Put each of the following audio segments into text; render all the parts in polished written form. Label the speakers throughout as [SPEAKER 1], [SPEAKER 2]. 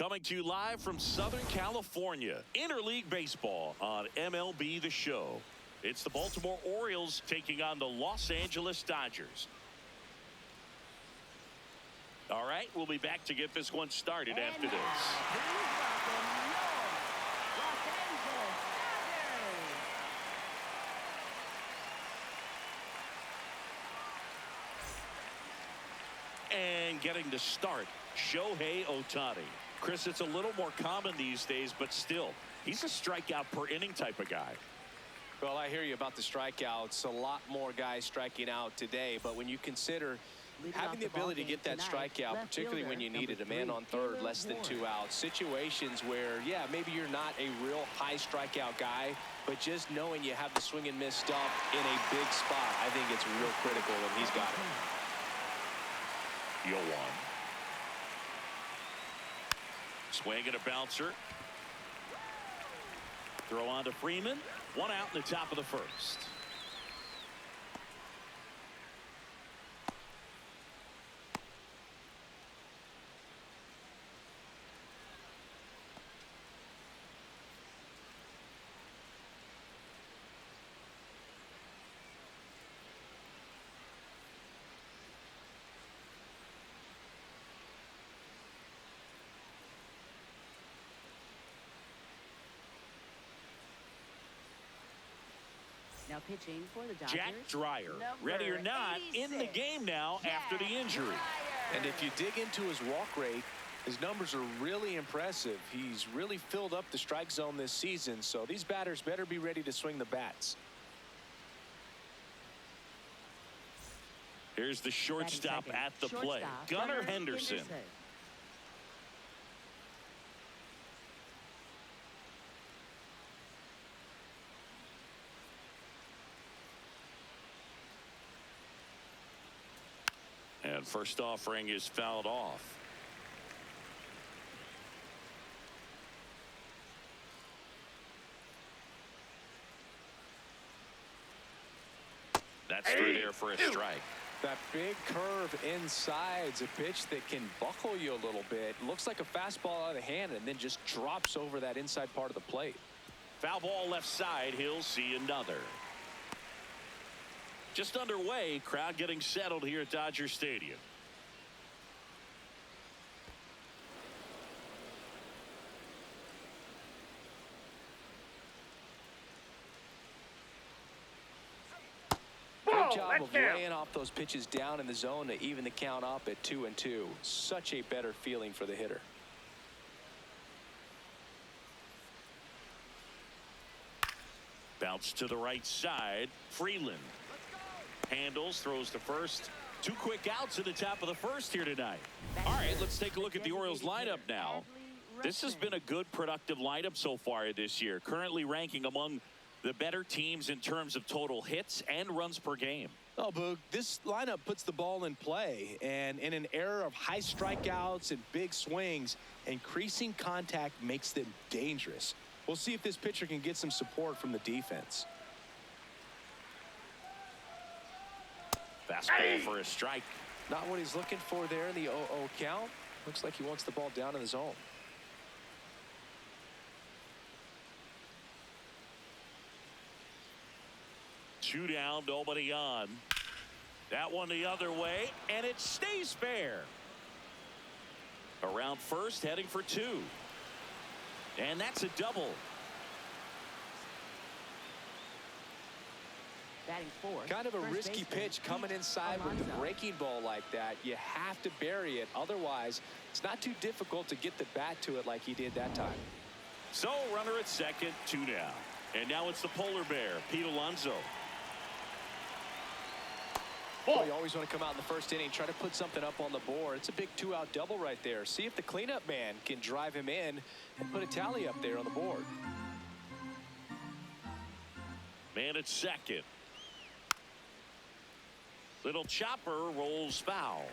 [SPEAKER 1] Coming to you live from Southern California, Interleague Baseball on MLB The Show. It's the Baltimore Orioles taking on the Los Angeles Dodgers. All right, we'll be back to get this one started after this. And getting the start, Shohei Ohtani. Chris, it's a little more common these days, but still, he's a strikeout per inning type of guy.
[SPEAKER 2] Well, I hear you about the strikeouts. A lot more guys striking out today, but when you consider having the ability to get that strikeout, particularly when you needed a man on third, less than 2 outs, situations where, yeah, maybe you're not a real high strikeout guy, but just knowing you have the swing and miss stuff in a big spot, I think it's real critical, and he's got it.
[SPEAKER 1] 0-1. Swing and a bouncer. Throw on to Freeman. 1 out in the top of the first.
[SPEAKER 3] Now pitching for the Dodgers,
[SPEAKER 1] Jack Dreyer, ready or not, 86. In the game now after the injury.
[SPEAKER 2] And if you dig into his walk rate, his numbers are really impressive. He's really filled up the strike zone this season, so these batters better be ready to swing the bats.
[SPEAKER 1] Here's the shortstop at the plate, Gunnar Henderson. And first offering is fouled off. That's through there for a strike.
[SPEAKER 2] That big curve inside's a pitch that can buckle you a little bit. Looks like a fastball out of the hand and then just drops over that inside part of the plate.
[SPEAKER 1] Foul ball left side. He'll see another. Just underway, crowd getting settled here at Dodger Stadium.
[SPEAKER 2] Good job of laying off those pitches down in the zone to even the count up at 2-2. Such a better feeling for the hitter.
[SPEAKER 1] Bounce to the right side. Freeland handles, throws to first. 2 quick outs in the top of the first here tonight. All right, let's take a look at the Orioles lineup now. This has been a good, productive lineup so far this year. Currently ranking among the better teams in terms of total hits and runs per game.
[SPEAKER 2] Oh, Boog, this lineup puts the ball in play. And in an era of high strikeouts and big swings, increasing contact makes them dangerous. We'll see if this pitcher can get some support from the defense.
[SPEAKER 1] Fastball for a strike.
[SPEAKER 2] Not what he's looking for there in the 0-0 count. Looks like he wants the ball down in the zone.
[SPEAKER 1] Two down, nobody on. That one the other way, and it stays fair. Around first, heading for 2. And that's a double.
[SPEAKER 3] Batting fourth.
[SPEAKER 2] Kind of a risky pitch coming inside with the breaking ball like that. You have to bury it. Otherwise, it's not too difficult to get the bat to it like he did that time.
[SPEAKER 1] So, runner at second, 2 down. And now it's the polar bear, Pete Alonso.
[SPEAKER 2] Well, you always want to come out in the first inning, try to put something up on the board. It's a big 2-out double right there. See if the cleanup man can drive him in and put a tally up there on the board.
[SPEAKER 1] Man at second. Little chopper rolls foul.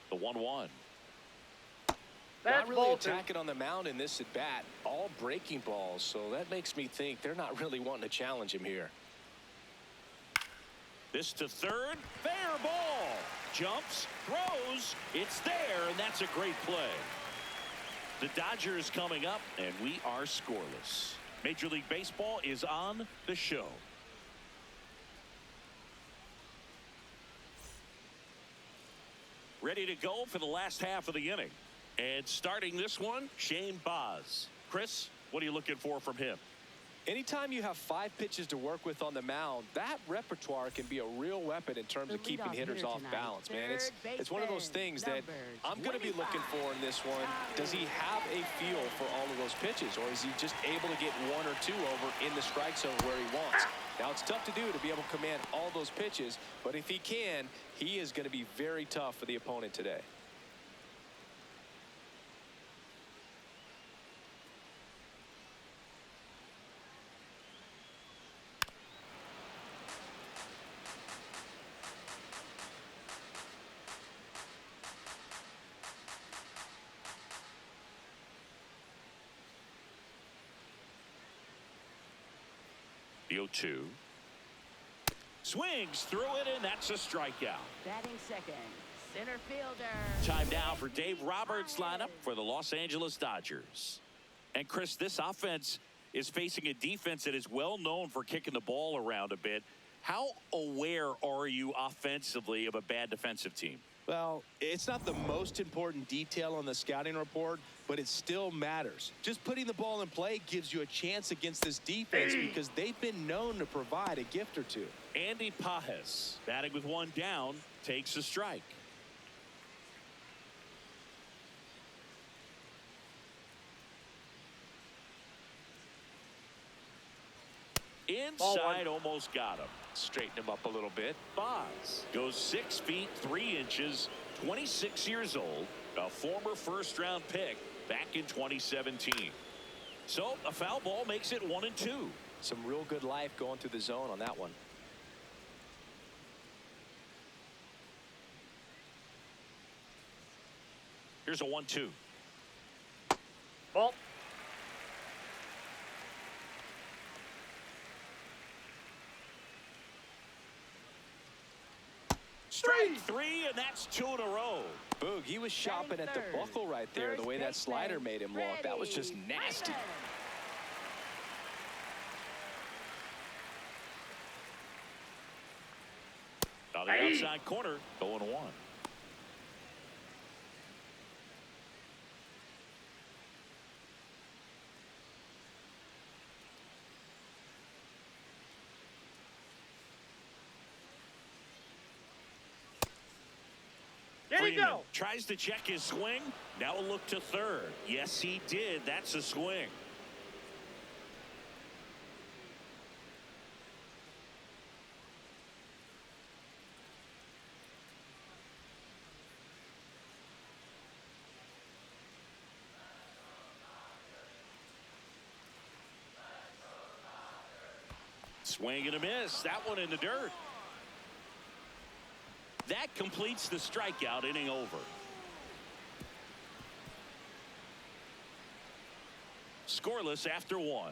[SPEAKER 1] The 1-1.
[SPEAKER 2] Not really attacking on the mound in this at bat. All breaking balls, so that makes me think they're not really wanting to challenge him here.
[SPEAKER 1] This to third. Fair ball. Jumps, throws. It's there, and that's a great play. The Dodgers coming up, and we are scoreless. Major League Baseball is on the show. Ready to go for the last half of the inning. And starting this one, Shane Baz. Chris, what are you looking for from him?
[SPEAKER 2] Anytime you have 5 pitches to work with on the mound, that repertoire can be a real weapon in terms of keeping hitters off balance, man. It's one of those things that I'm going to be looking for in this one. Does he have a feel for all of those pitches, or is he just able to get 1 or 2 over in the strike zone where he wants? Now, it's tough to do to be able to command all those pitches, but if he can, he is going to be very tough for the opponent today.
[SPEAKER 1] The 0-2. Swings through it, and that's a strikeout.
[SPEAKER 3] Batting second, center fielder.
[SPEAKER 1] Time now for Dave Roberts' lineup for the Los Angeles Dodgers. And Chris, this offense is facing a defense that is well known for kicking the ball around a bit. How aware are you offensively of a bad defensive team?
[SPEAKER 4] Well, it's not the most important detail on the scouting report, but it still matters. Just putting the ball in play gives you a chance against this defense because they've been known to provide a gift or two.
[SPEAKER 1] Andy Pajes, batting with 1 down, takes a strike. Inside, almost got him.
[SPEAKER 2] Straighten him up a little bit.
[SPEAKER 1] Baz goes 6 feet 3 inches, 26 years old, a former first-round pick back in 2017. So a foul ball makes it 1-2.
[SPEAKER 2] Some real good life going through the zone on that one.
[SPEAKER 1] Here's a 1-2.
[SPEAKER 5] Ball.
[SPEAKER 1] Strike 3, and that's 2 in a row.
[SPEAKER 2] Boog, he was shopping at the buckle right there, the way that slider made him look. That was just nasty.
[SPEAKER 1] On the outside corner, 0-1.
[SPEAKER 5] There you go.
[SPEAKER 1] Tries to check his swing. Now a look to third. Yes, he did. That's a swing. Swing and a miss. That one in the dirt. That completes the strikeout inning over. Scoreless after 1.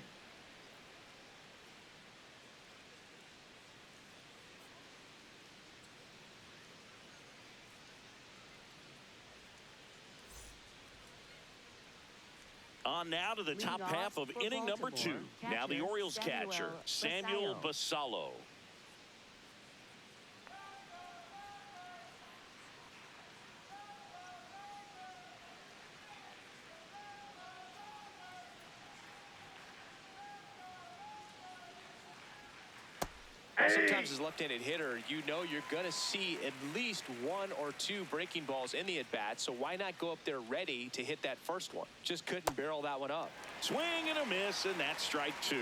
[SPEAKER 1] On now to the top half of inning number 2. Now the Orioles catcher, Samuel Basallo.
[SPEAKER 2] Sometimes as a left-handed hitter, you know you're going to see at least 1 or 2 breaking balls in the at-bat, so why not go up there ready to hit that first one? Just couldn't barrel that one up.
[SPEAKER 1] Swing and a miss, and that's strike 2.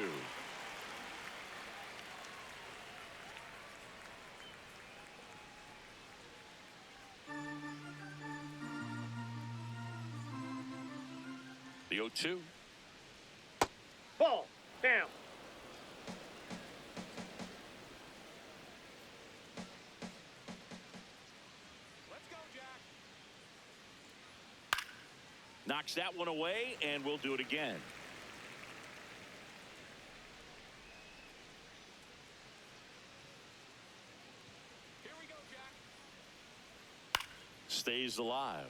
[SPEAKER 1] The 0-2.
[SPEAKER 5] Ball. Down.
[SPEAKER 1] Knocks that one away, and we'll do it again. stays alive.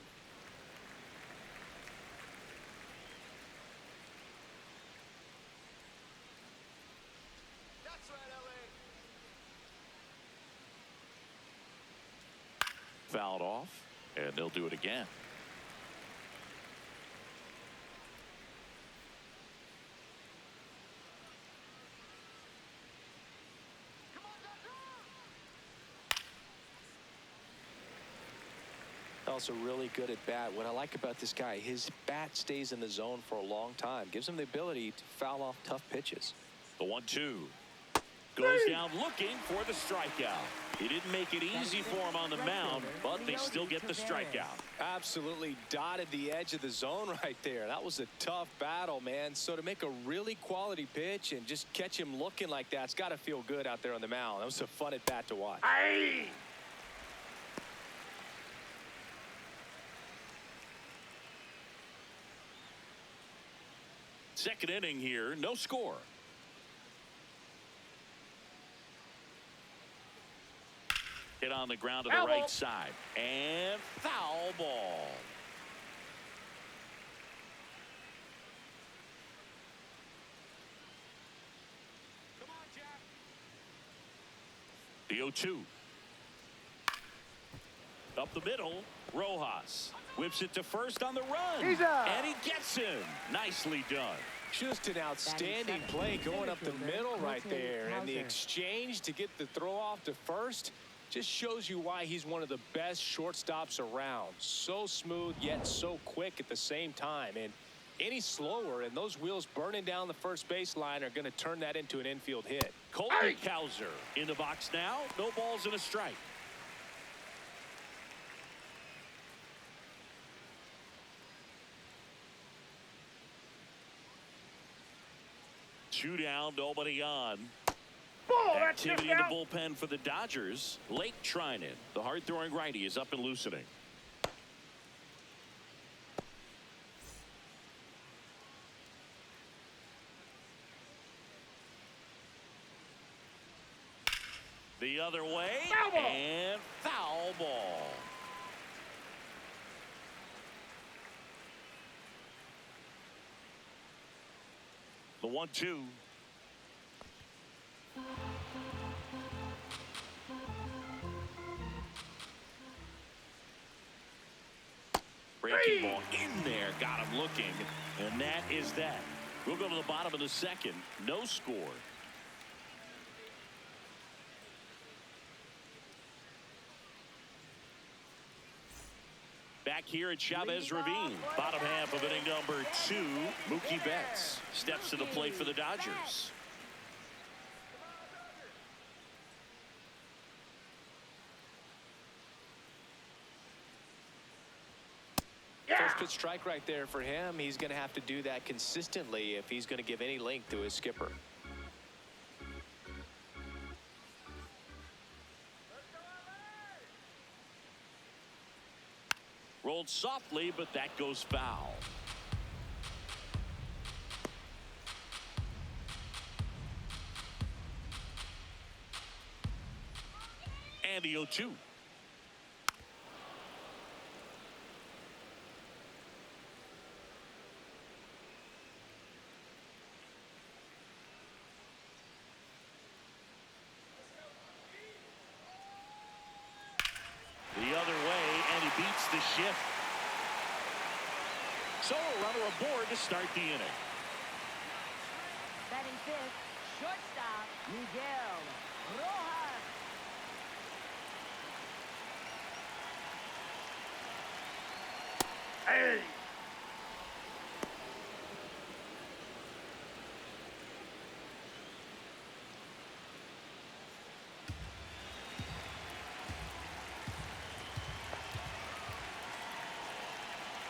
[SPEAKER 1] Fouled off, and they'll do it again.
[SPEAKER 2] Also really good at bat. What I like about this guy, his bat stays in the zone for a long time. Gives him the ability to foul off tough pitches.
[SPEAKER 1] The 1-2. Goes down looking for the strikeout. He didn't make it easy for him on the mound, but they still get the strikeout.
[SPEAKER 2] Absolutely dotted the edge of the zone right there. That was a tough battle, man. So to make a really quality pitch and just catch him looking like that, it's got to feel good out there on the mound. That was a fun at bat to watch.
[SPEAKER 5] Aye.
[SPEAKER 1] Second inning here, no score. Hit on the ground to the right side. And foul ball.
[SPEAKER 2] Come on, Jack.
[SPEAKER 1] The 0-2. Up the middle, Rojas whips it to first on the run.
[SPEAKER 5] He's out.
[SPEAKER 1] And he gets him. Nicely done.
[SPEAKER 2] Just an outstanding play going up the middle right there. And the exchange to get the throw off to first just shows you why he's one of the best shortstops around. So smooth, yet so quick at the same time. And any slower, and those wheels burning down the first baseline are going to turn that into an infield hit.
[SPEAKER 1] Colton Cowser in the box now. No balls and a strike. Two down, nobody on.
[SPEAKER 5] Ball, that's
[SPEAKER 1] Activity
[SPEAKER 5] just
[SPEAKER 1] in the
[SPEAKER 5] out.
[SPEAKER 1] bullpen for the Dodgers. Lake Trinan, the hard-throwing righty, is up and loosening. The other way,
[SPEAKER 5] Foul ball.
[SPEAKER 1] and foul ball. The 1-2. Breaking ball in there, got him looking, and that is that. We'll go to the bottom of the second. No score. Back here at Chavez Ravine, bottom half of inning number 2. Mookie Betts steps to the plate for the Dodgers.
[SPEAKER 2] First pitch strike right there for him. He's going to have to do that consistently if he's going to give any length to his skipper.
[SPEAKER 1] Rolled softly, but that goes foul. And the 0-2. The other way, and he beats the shift. So a runner aboard to start the inning.
[SPEAKER 3] Batting fifth, shortstop, Miguel Rojas.
[SPEAKER 5] Hey.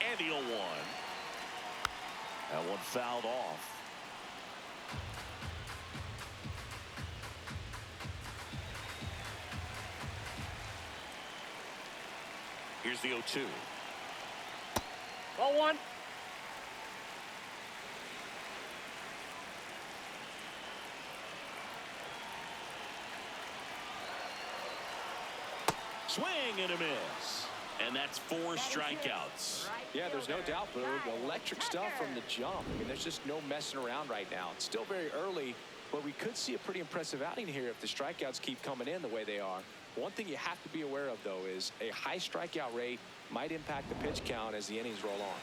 [SPEAKER 1] And the 0-1. That one fouled off. Here's the 0-2.
[SPEAKER 5] Ball one.
[SPEAKER 1] Swing and a miss. And that's 4 strikeouts.
[SPEAKER 2] Yeah, there's no doubt, but electric stuff from the jump. I mean, there's just no messing around right now. It's still very early, but we could see a pretty impressive outing here if the strikeouts keep coming in the way they are. One thing you have to be aware of, though, is a high strikeout rate might impact the pitch count as the innings roll on.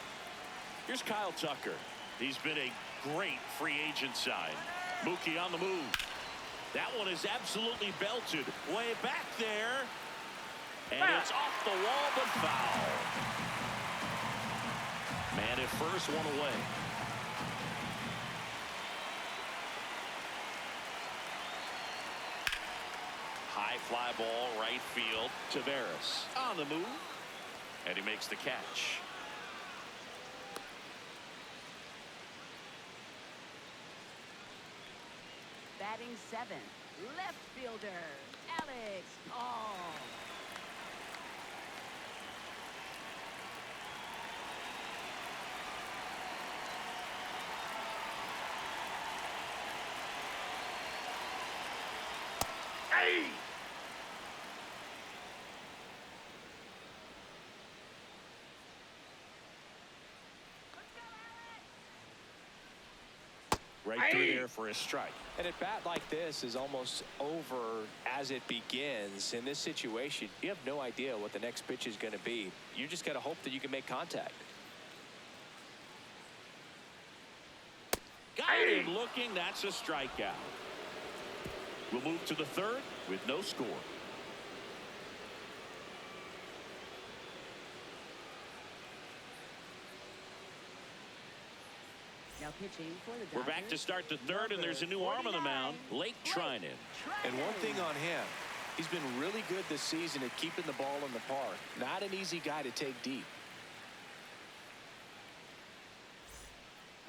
[SPEAKER 1] Here's Kyle Tucker. He's been a great free agent sign. Mookie on the move. That one is absolutely belted. Way back there. And it's off the wall, but foul. Man at first, one away. High fly ball, right field. Taveras on the move. And he makes the catch.
[SPEAKER 3] Batting 7th, left fielder, Alex Hall.
[SPEAKER 5] Hey!
[SPEAKER 1] Right through there for a strike.
[SPEAKER 2] And a bat like this is almost over as it begins. In this situation, you have no idea what the next pitch is going to be. You just got to hope that you can make contact.
[SPEAKER 1] Got him looking. That's a strikeout. We'll move to the 3rd with no score.
[SPEAKER 3] Now pitching for the
[SPEAKER 1] We're back to start the 3rd, and there's a new arm on the mound, Blake Trinan.
[SPEAKER 2] And one thing on him, he's been really good this season at keeping the ball in the park. Not an easy guy to take deep.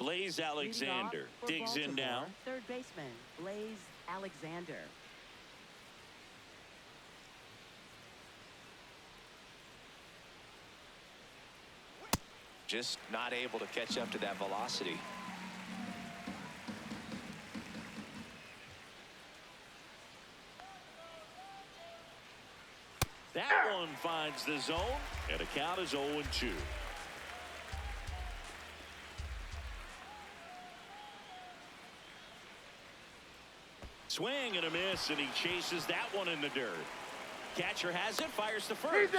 [SPEAKER 1] Blaze Alexander digs in now.
[SPEAKER 3] 3rd baseman, Blaze Alexander.
[SPEAKER 2] Just not able to catch up to that velocity.
[SPEAKER 1] That one finds the zone, and the count is 0-2. Swing and a miss, and he chases that one in the dirt. Catcher has it, fires to first.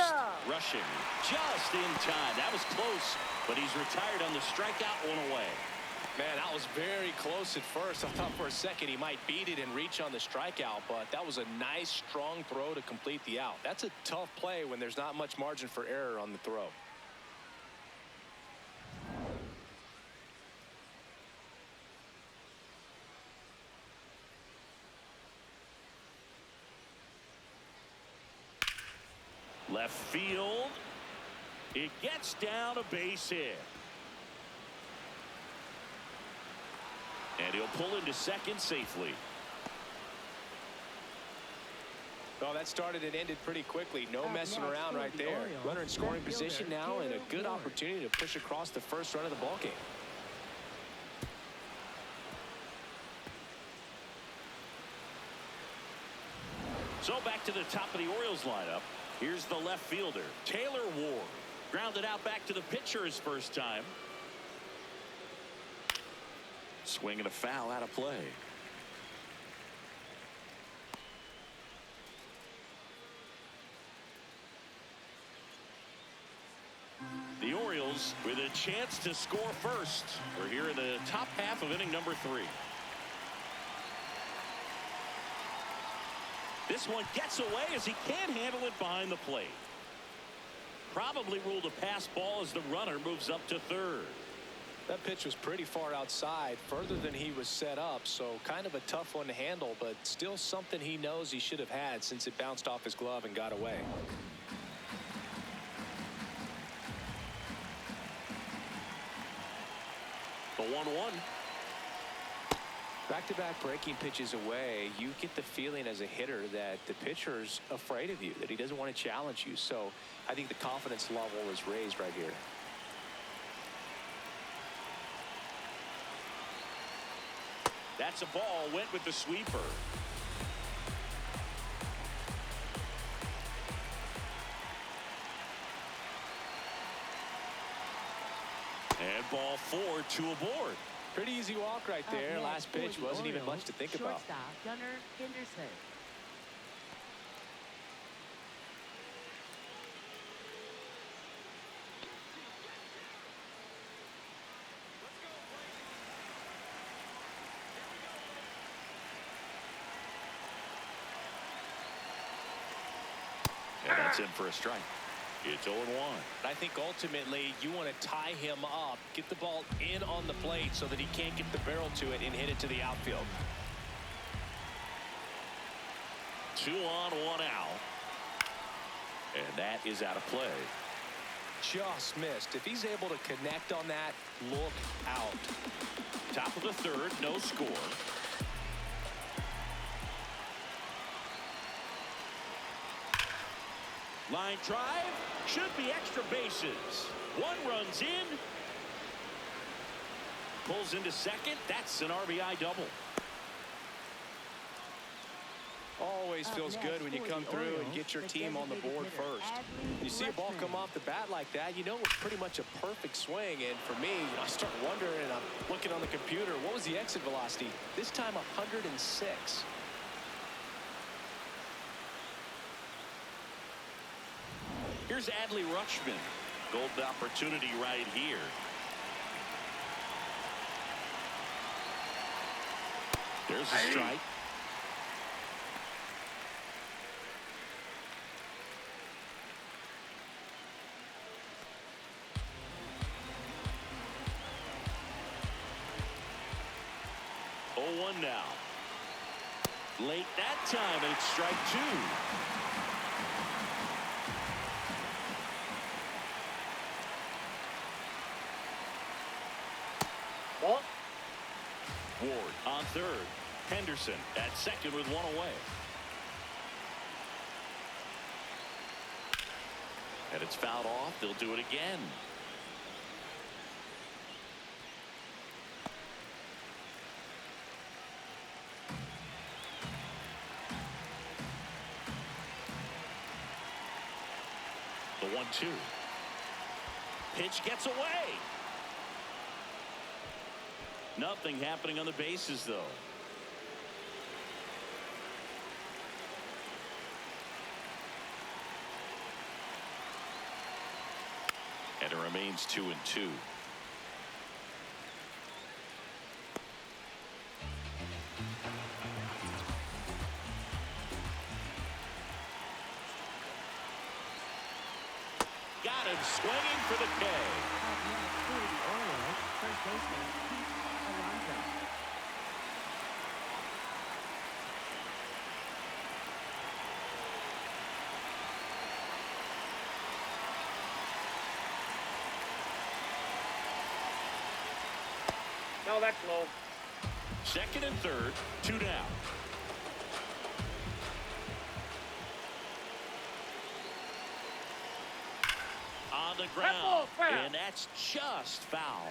[SPEAKER 1] Rushing just in time. That was close, but he's retired on the strikeout, one away.
[SPEAKER 2] Man, that was very close at first. I thought for a second he might beat it and reach on the strikeout, but that was a nice, strong throw to complete the out. That's a tough play when there's not much margin for error on the throw.
[SPEAKER 1] Left field. It gets down a base hit. And he'll pull into second safely.
[SPEAKER 2] Well, that started and ended pretty quickly. No messing around right there. Runner in scoring position now, and a good opportunity to push across the first run of the ballgame.
[SPEAKER 1] So back to the top of the Orioles lineup. Here's the left fielder, Taylor Ward. Grounded out back to the pitcher his first time. Swing and a foul out of play. The Orioles with a chance to score first. We're here in the top half of inning number 3. This one gets away as he can't handle it behind the plate. Probably ruled a pass ball as the runner moves up to third.
[SPEAKER 2] That pitch was pretty far outside, further than he was set up, so kind of a tough one to handle, but still something he knows he should have had since it bounced off his glove and got away.
[SPEAKER 1] The 1-1.
[SPEAKER 2] Back-to-back breaking pitches away, you get the feeling as a hitter that the pitcher's afraid of you, that he doesn't want to challenge you. So I think the confidence level is raised right here.
[SPEAKER 1] That's a ball, went with the sweeper. And ball 4, 2 aboard.
[SPEAKER 2] Pretty easy walk right there. Last pitch wasn't even much to think about.
[SPEAKER 3] Shortstop, Gunnar Henderson.
[SPEAKER 1] And that's in for a strike. It's 0-1.
[SPEAKER 2] I think ultimately you want to tie him up, get the ball in on the plate so that he can't get the barrel to it and hit it to the outfield.
[SPEAKER 1] 2 on, 1 out. And that is out of play.
[SPEAKER 2] Just missed. If he's able to connect on that, look out.
[SPEAKER 1] Top of the third, no score. Line drive, should be extra bases. 1 runs in. Pulls into second. That's an RBI double.
[SPEAKER 2] Always feels good when you come through and get your team on the board first. You see a ball come off the bat like that, you know it's pretty much a perfect swing. And for me, I start wondering, and I'm looking on the computer, what was the exit velocity? This time 106.
[SPEAKER 1] Here's Adley Rutschman. Golden opportunity right here. There's a strike. Oh, 1 now. Late that time, and it's strike 2. Ward on third. Henderson at second with 1 away. And it's fouled off. They'll do it again. The 1-2. Pitch gets away. Nothing happening on the bases, though. And it remains 2-2. Got him swinging for the K.
[SPEAKER 3] For the Orioles, first baseman Alonso.
[SPEAKER 5] No, that's low.
[SPEAKER 1] Second and third, 2 down. On the ground, and that's just foul.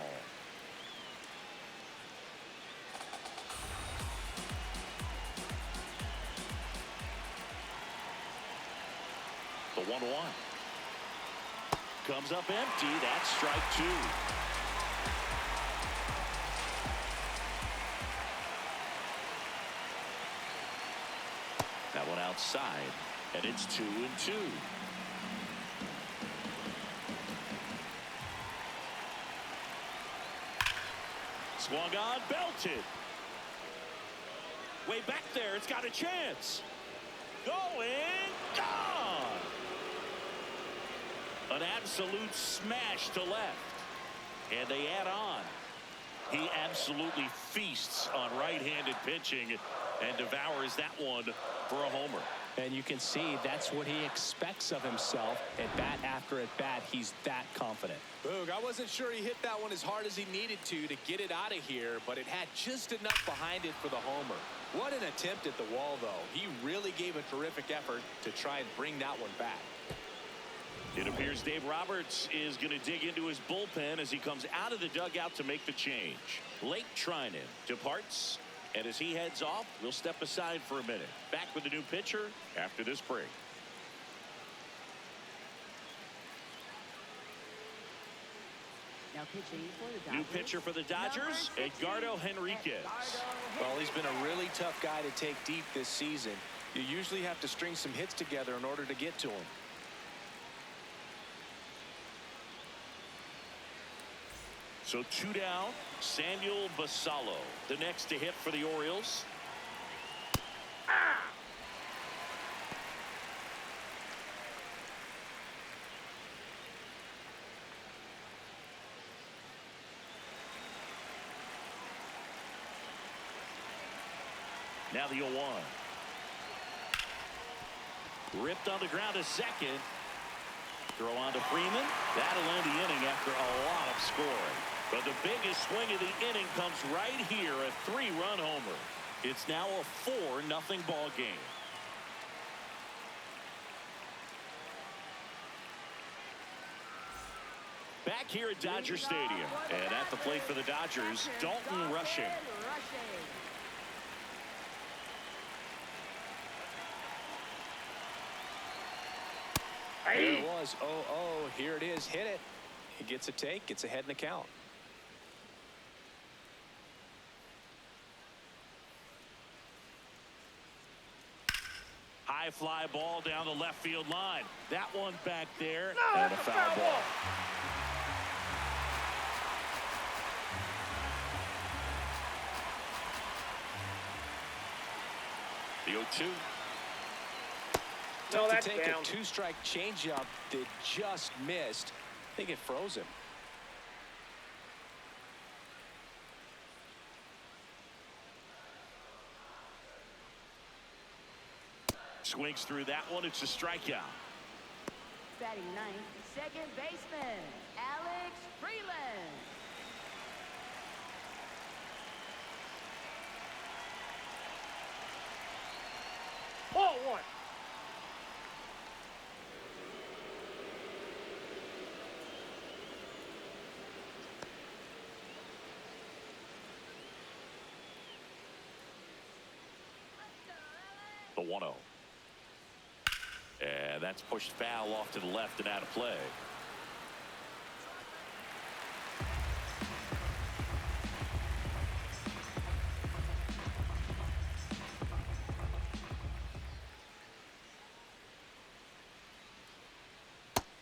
[SPEAKER 1] The 1-1 comes up empty. That's strike 2. That one outside, and it's 2-2. Swung on, belted. Way back there, it's got a chance. Going, gone. An absolute smash to left. And they add on. He absolutely feasts on right-handed pitching and devours that one for a homer.
[SPEAKER 2] And you can see that's what he expects of himself. At bat after at bat, he's that confident. Boog, I wasn't sure he hit that one as hard as he needed to get it out of here, but it had just enough behind it for the homer. What an attempt at the wall, though. He really gave a terrific effort to try and bring that one back.
[SPEAKER 1] It appears Dave Roberts is going to dig into his bullpen as he comes out of the dugout to make the change. Blake Trinan departs, and as he heads off, we'll step aside for a minute. Back with the new pitcher after this break.
[SPEAKER 3] Now Now pitching for the Dodgers.
[SPEAKER 1] New pitcher for the Dodgers, Edgardo Henriquez.
[SPEAKER 2] Well, he's been a really tough guy to take deep this season. You usually have to string some hits together in order to get to him.
[SPEAKER 1] So 2 down. Samuel Basallo, the next to hit for the Orioles. Now the 0-1. Ripped on the ground to second. Throw on to Freeman. That'll end the inning after a lot of scoring. But the biggest swing of the inning comes right here, a 3-run homer. It's now a 4-0 ball game. Back here at Dodger Stadium. And at the plate for the Dodgers, Dalton Rushing.
[SPEAKER 2] There it was. 0-0. Here it is. Hit it. He gets a take. Gets ahead in the count.
[SPEAKER 1] High fly ball down the left field line. That one back there. And a foul ball. The 0-2.
[SPEAKER 2] No, that's to take down. A 2-strike changeup that just missed. I think it froze him.
[SPEAKER 1] Swings through that one. It's a strikeout.
[SPEAKER 3] Batting ninth, second baseman, Alex Freeland.
[SPEAKER 5] Ball 1.
[SPEAKER 1] The 1-0. And that's pushed foul off to the left and out of play.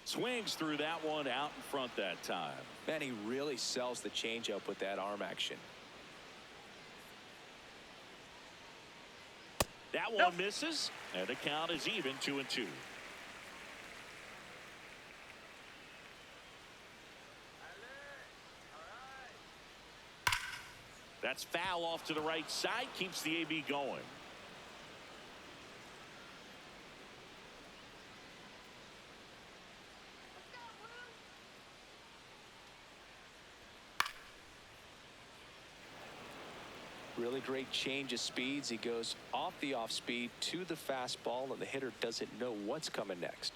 [SPEAKER 1] Swings through that one out in front that time.
[SPEAKER 2] Man, he really sells the changeup with that arm action.
[SPEAKER 1] That one misses, and the count is even 2-2. That's foul off to the right side, keeps the AB going.
[SPEAKER 2] Really great change of speeds. He goes off the off speed to the fastball, and the hitter doesn't know what's coming next.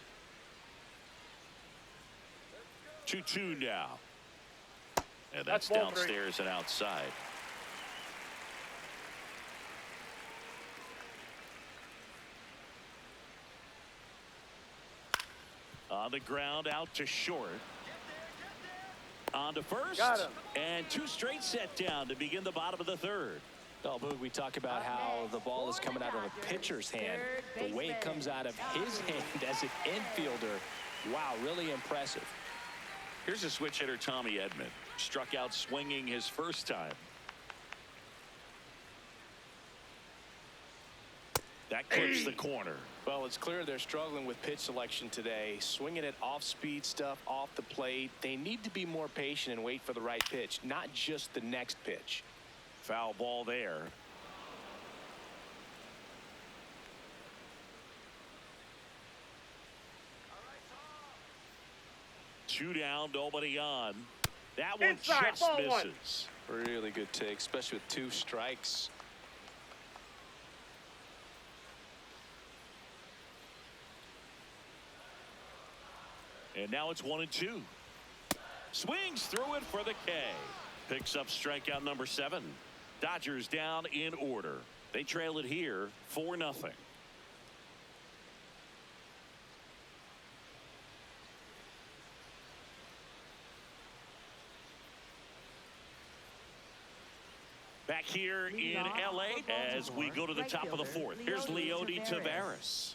[SPEAKER 1] 2-2 now. And that's downstairs and outside. On the ground, out to short. On to first.
[SPEAKER 5] Got him.
[SPEAKER 1] And 2 straight set down to begin the bottom of the third.
[SPEAKER 2] Oh, Boog, we talk about how the ball is coming out of a pitcher's hand. The way it comes out of his hand as an infielder, wow, really impressive.
[SPEAKER 1] Here's a switch hitter, Tommy Edman. Struck out swinging his first time. That clips the corner.
[SPEAKER 2] Well, it's clear they're struggling with pitch selection today. Swinging it off-speed stuff off the plate. They need to be more patient and wait for the right pitch, not just the next pitch.
[SPEAKER 1] Foul ball there. Two down, nobody on. That one
[SPEAKER 5] Inside,
[SPEAKER 1] just
[SPEAKER 5] ball 1.
[SPEAKER 1] misses.
[SPEAKER 2] Really good take, especially with 2 strikes.
[SPEAKER 1] And now it's 1-2. Swings through it for the K. Picks up strikeout number 7. Dodgers down in order. They trail it here 4-0. Back here in L.A. as we go to the top of the fourth. Here's Leody Taveras.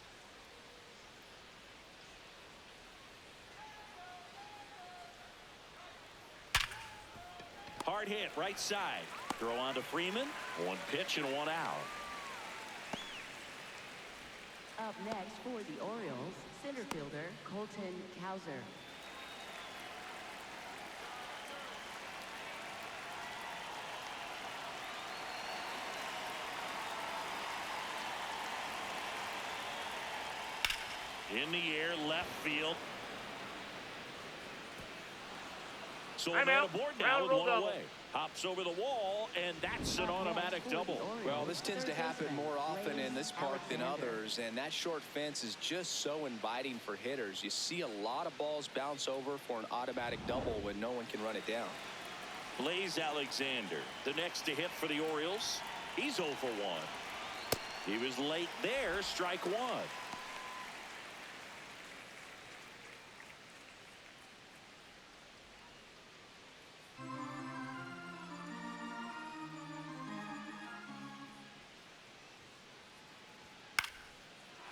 [SPEAKER 1] Hard hit right side. Throw on to Freeman. One pitch and one out.
[SPEAKER 3] Up next for the Orioles, center fielder Colton Cowser.
[SPEAKER 1] In the air, left field. So
[SPEAKER 5] I'm
[SPEAKER 1] man
[SPEAKER 5] out.
[SPEAKER 1] aboard now with
[SPEAKER 5] Round
[SPEAKER 1] one
[SPEAKER 5] double.
[SPEAKER 1] away. Hops over the wall, and that's an automatic double.
[SPEAKER 2] Well, this tends to happen more often in this park than others, and that short fence is just so inviting for hitters. You see a lot of balls bounce over for an automatic double when no one can run it down.
[SPEAKER 1] Blaze Alexander, the next to hit for the Orioles. He's 0 for 1. He was late there, strike one.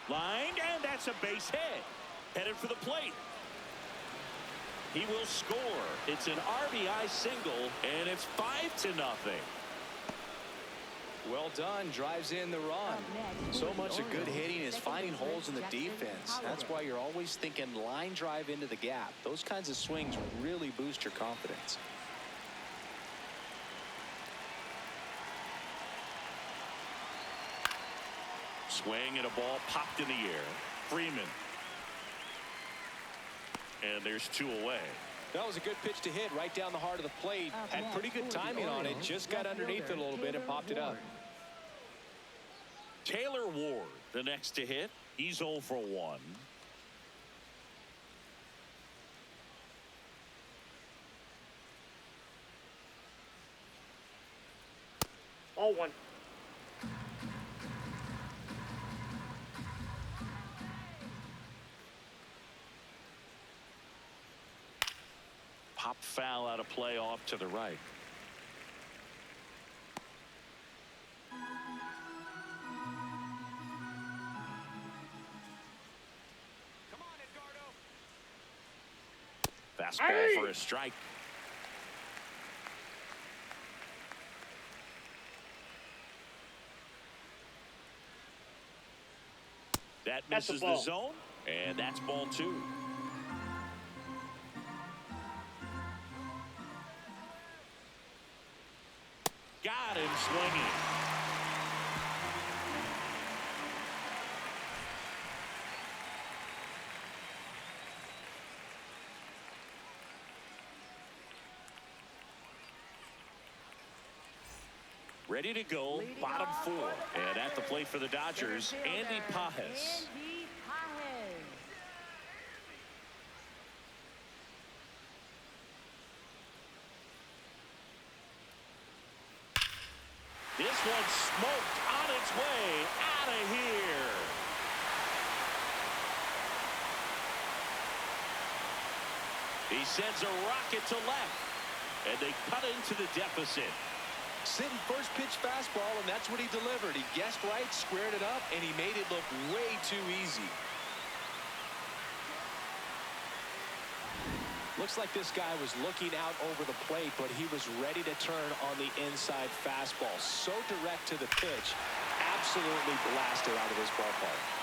[SPEAKER 1] Lined, and that's a base hit. Headed for the plate. He will score. It's an RBI single, and it's 5-0.
[SPEAKER 2] Well done. Drives in the run. So much of good hitting is finding holes in the defense. That's why you're always thinking line drive into the gap. Those kinds of swings really boost your confidence.
[SPEAKER 1] Swing and a ball popped in the air. Freeman. And there's 2 away.
[SPEAKER 2] That was a good pitch to hit right down the heart of the plate. Had pretty good timing on it. Just got underneath it a little bit and popped it up.
[SPEAKER 1] Taylor Ward, the next to hit. He's 0 for 1.
[SPEAKER 5] All one.
[SPEAKER 1] Pop foul out of play off to the right. Fastball for a strike. That misses the zone, and that's ball 2. Got him swinging. Ready to go, bottom 4. And at the plate for the Dodgers, Andy Pages. This one's smoked on its way out of here. He sends a rocket to left, and they cut into the deficit.
[SPEAKER 2] Sitting first pitch fastball, and that's what he delivered. He guessed right, squared it up, and he made it look way too easy. Looks like this guy was looking out over the plate, but he was ready to turn on the inside fastball. So direct to the pitch. Absolutely blasted out of this ballpark.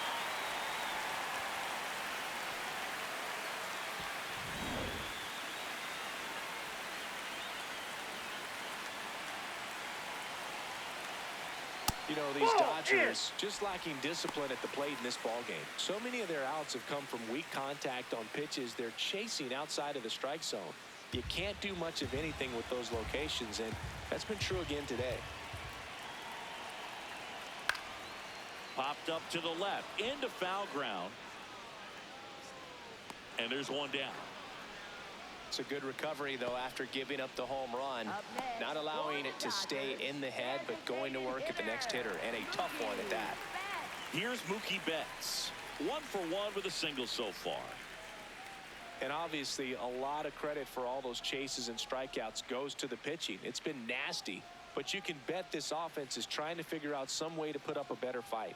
[SPEAKER 2] You know, these Dodgers just lacking discipline at the plate in this ballgame. So many of their outs have come from weak contact on pitches they're chasing outside of the strike zone. You can't do much of anything with those locations, and that's been true again today.
[SPEAKER 1] Popped up to the left, into foul ground. And there's one down.
[SPEAKER 2] It's a good recovery, though, after giving up the home run. Not allowing it to stay in the head, but going to work at the next hitter, and a tough one at that.
[SPEAKER 1] Here's Mookie Betts. 1 for 1 with a single so far.
[SPEAKER 2] And obviously, a lot of credit for all those chases and strikeouts goes to the pitching. It's been nasty. but you can bet this offense is trying to figure out some way to put up a better fight.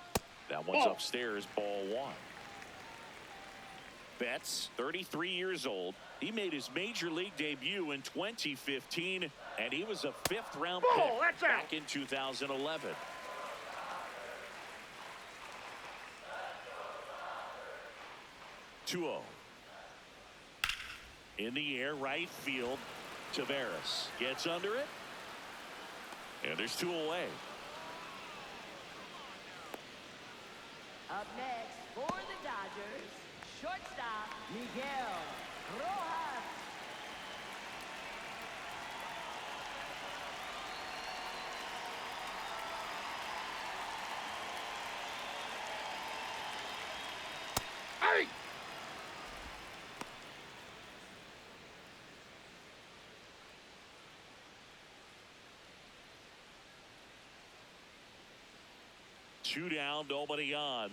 [SPEAKER 1] That one's upstairs, ball one. Betts, 33 years old. He made his major league debut in 2015, and he was a fifth-round pick back in 2011. Two-0. In the air, right field. Taveras gets under it. And there's two away.
[SPEAKER 3] Up next for the Dodgers, shortstop Miguel Rojas.
[SPEAKER 5] Hey!
[SPEAKER 1] Two down, nobody on.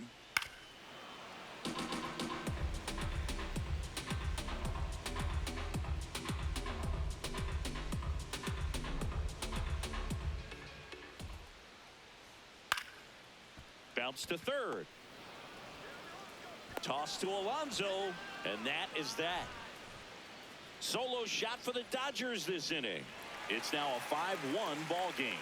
[SPEAKER 1] Bounce to third. Toss to Alonso, and that is that. Solo shot for the Dodgers this inning. It's now a 5-1 ball game.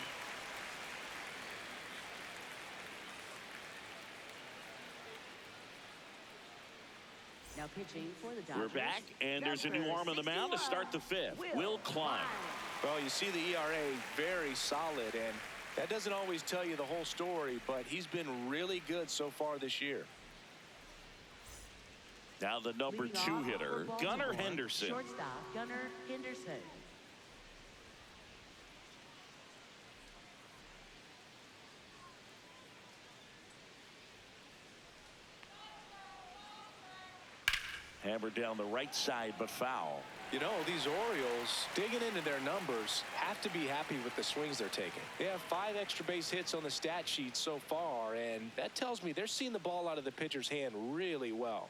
[SPEAKER 3] Now pitching for the Dodgers.
[SPEAKER 1] We're back, and there's a new arm on the mound to start the fifth. Will Klein.
[SPEAKER 2] Well, you see the ERA very solid, and that doesn't always tell you the whole story, but he's been really good so far this year.
[SPEAKER 1] Now the number 2 hitter, Gunnar Henderson.
[SPEAKER 3] Shortstop Gunnar Henderson.
[SPEAKER 1] Hammered down the right side, but foul.
[SPEAKER 2] You know, these Orioles, digging into their numbers, have to be happy with the swings they're taking. They have 5 extra base hits on the stat sheet so far, and that tells me they're seeing the ball out of the pitcher's hand really well.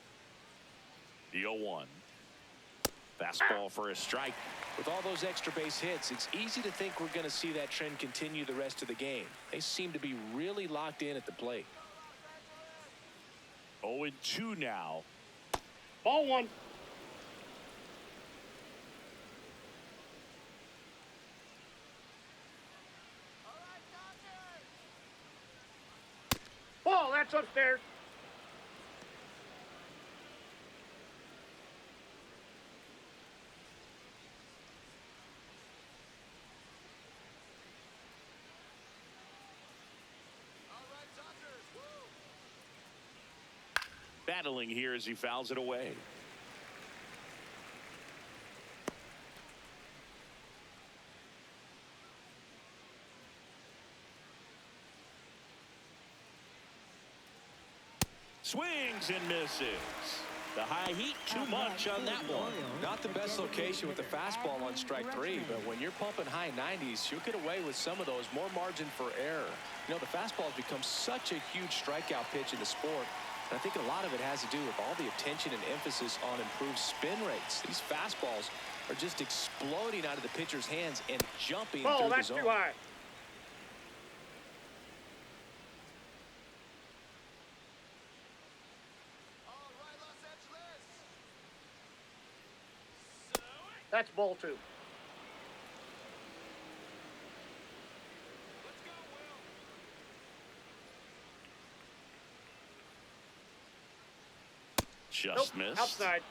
[SPEAKER 1] The 0-1. Fastball for a strike.
[SPEAKER 2] With all those extra base hits, it's easy to think we're going to see that trend continue the rest of the game. They seem to be really locked in at the plate.
[SPEAKER 1] 0-2 now.
[SPEAKER 5] Ball one. Ball, that's upstairs.
[SPEAKER 1] Battling here as he fouls it away. Swings and misses. The high heat, too much on that one.
[SPEAKER 2] Not the best location with the fastball on strike 3, but when you're pumping high 90s, you'll get away with some of those, more margin for error. You know, the fastball has become such a huge strikeout pitch in the sport. And I think a lot of it has to do with all the attention and emphasis on improved spin rates. These fastballs are just exploding out of the pitcher's hands and jumping through the
[SPEAKER 5] That's
[SPEAKER 2] zone.
[SPEAKER 5] too high. That's ball 2.
[SPEAKER 1] Just missed.
[SPEAKER 5] Outside.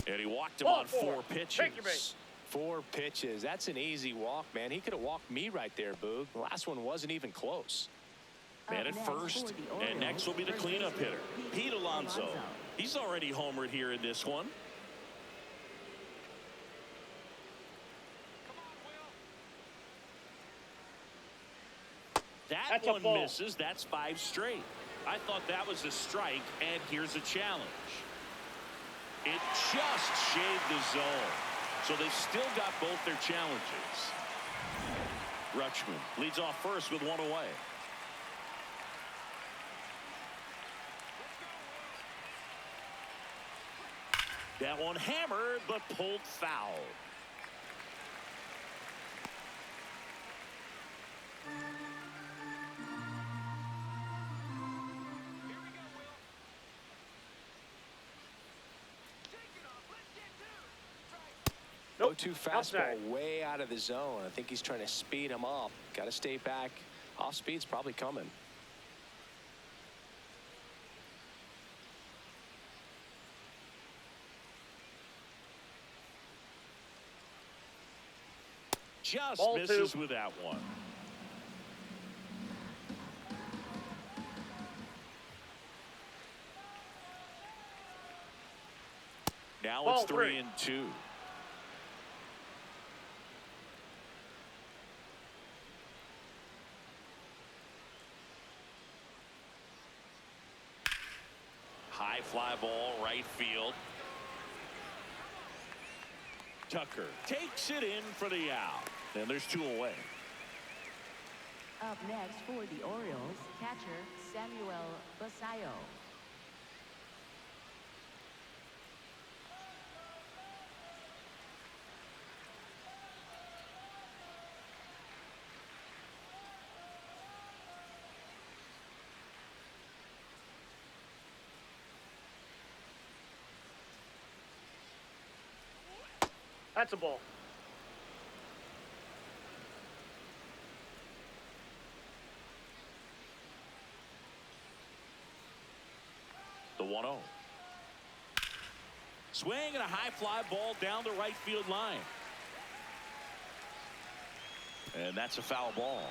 [SPEAKER 1] And he walked him on 4 pitches.
[SPEAKER 5] Take your base.
[SPEAKER 2] 4 pitches. That's an easy walk, man. He could have walked me right there, Boog. The last one wasn't even close.
[SPEAKER 1] Man at first, and next will be the cleanup hitter, Pete Alonso. He's already homered here in this one. That one misses. That's 5 straight. I thought that was a strike, and here's a challenge. It just shaved the zone. So they've still got both their challenges. Rutschman leads off first with 1 away. That one hammered, but pulled foul.
[SPEAKER 5] Nope.
[SPEAKER 2] 0-2 fastball
[SPEAKER 5] Outside.
[SPEAKER 2] way out of the zone. I think he's trying to speed him up. Got to stay back. Off speed's probably coming.
[SPEAKER 1] Just
[SPEAKER 5] Ball
[SPEAKER 1] misses
[SPEAKER 5] two.
[SPEAKER 1] with that one. Now
[SPEAKER 5] Ball
[SPEAKER 1] it's 3
[SPEAKER 5] three.
[SPEAKER 1] and 2. High fly ball, right field. Tucker takes it in for the out. And there's 2 away.
[SPEAKER 3] Up next for the Orioles, catcher Samuel Basayo.
[SPEAKER 5] That's a ball.
[SPEAKER 1] The 1-0. Swing and a high fly ball down the right field line. And that's a foul ball.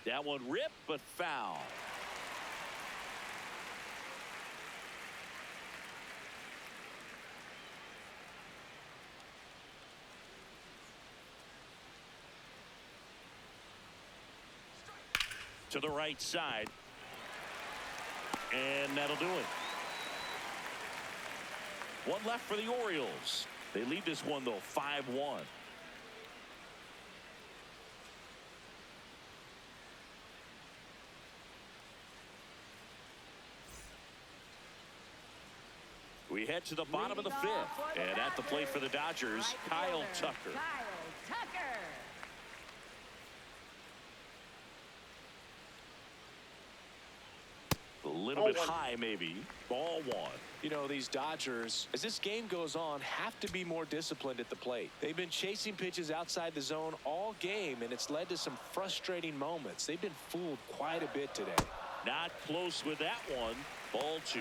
[SPEAKER 1] That one ripped, but foul. To the right side. And that'll do it. One left for the Orioles. They lead this one, though, 5-1. We head to the bottom of the 5th. And at the plate for the Dodgers, Kyle Tucker.
[SPEAKER 3] Kyle Tucker.
[SPEAKER 1] A little bit high, maybe. Ball 1.
[SPEAKER 2] You know, these Dodgers, as this game goes on, have to be more disciplined at the plate. They've been chasing pitches outside the zone all game, and it's led to some frustrating moments. They've been fooled quite a bit today.
[SPEAKER 1] Not close with that one. Ball 2.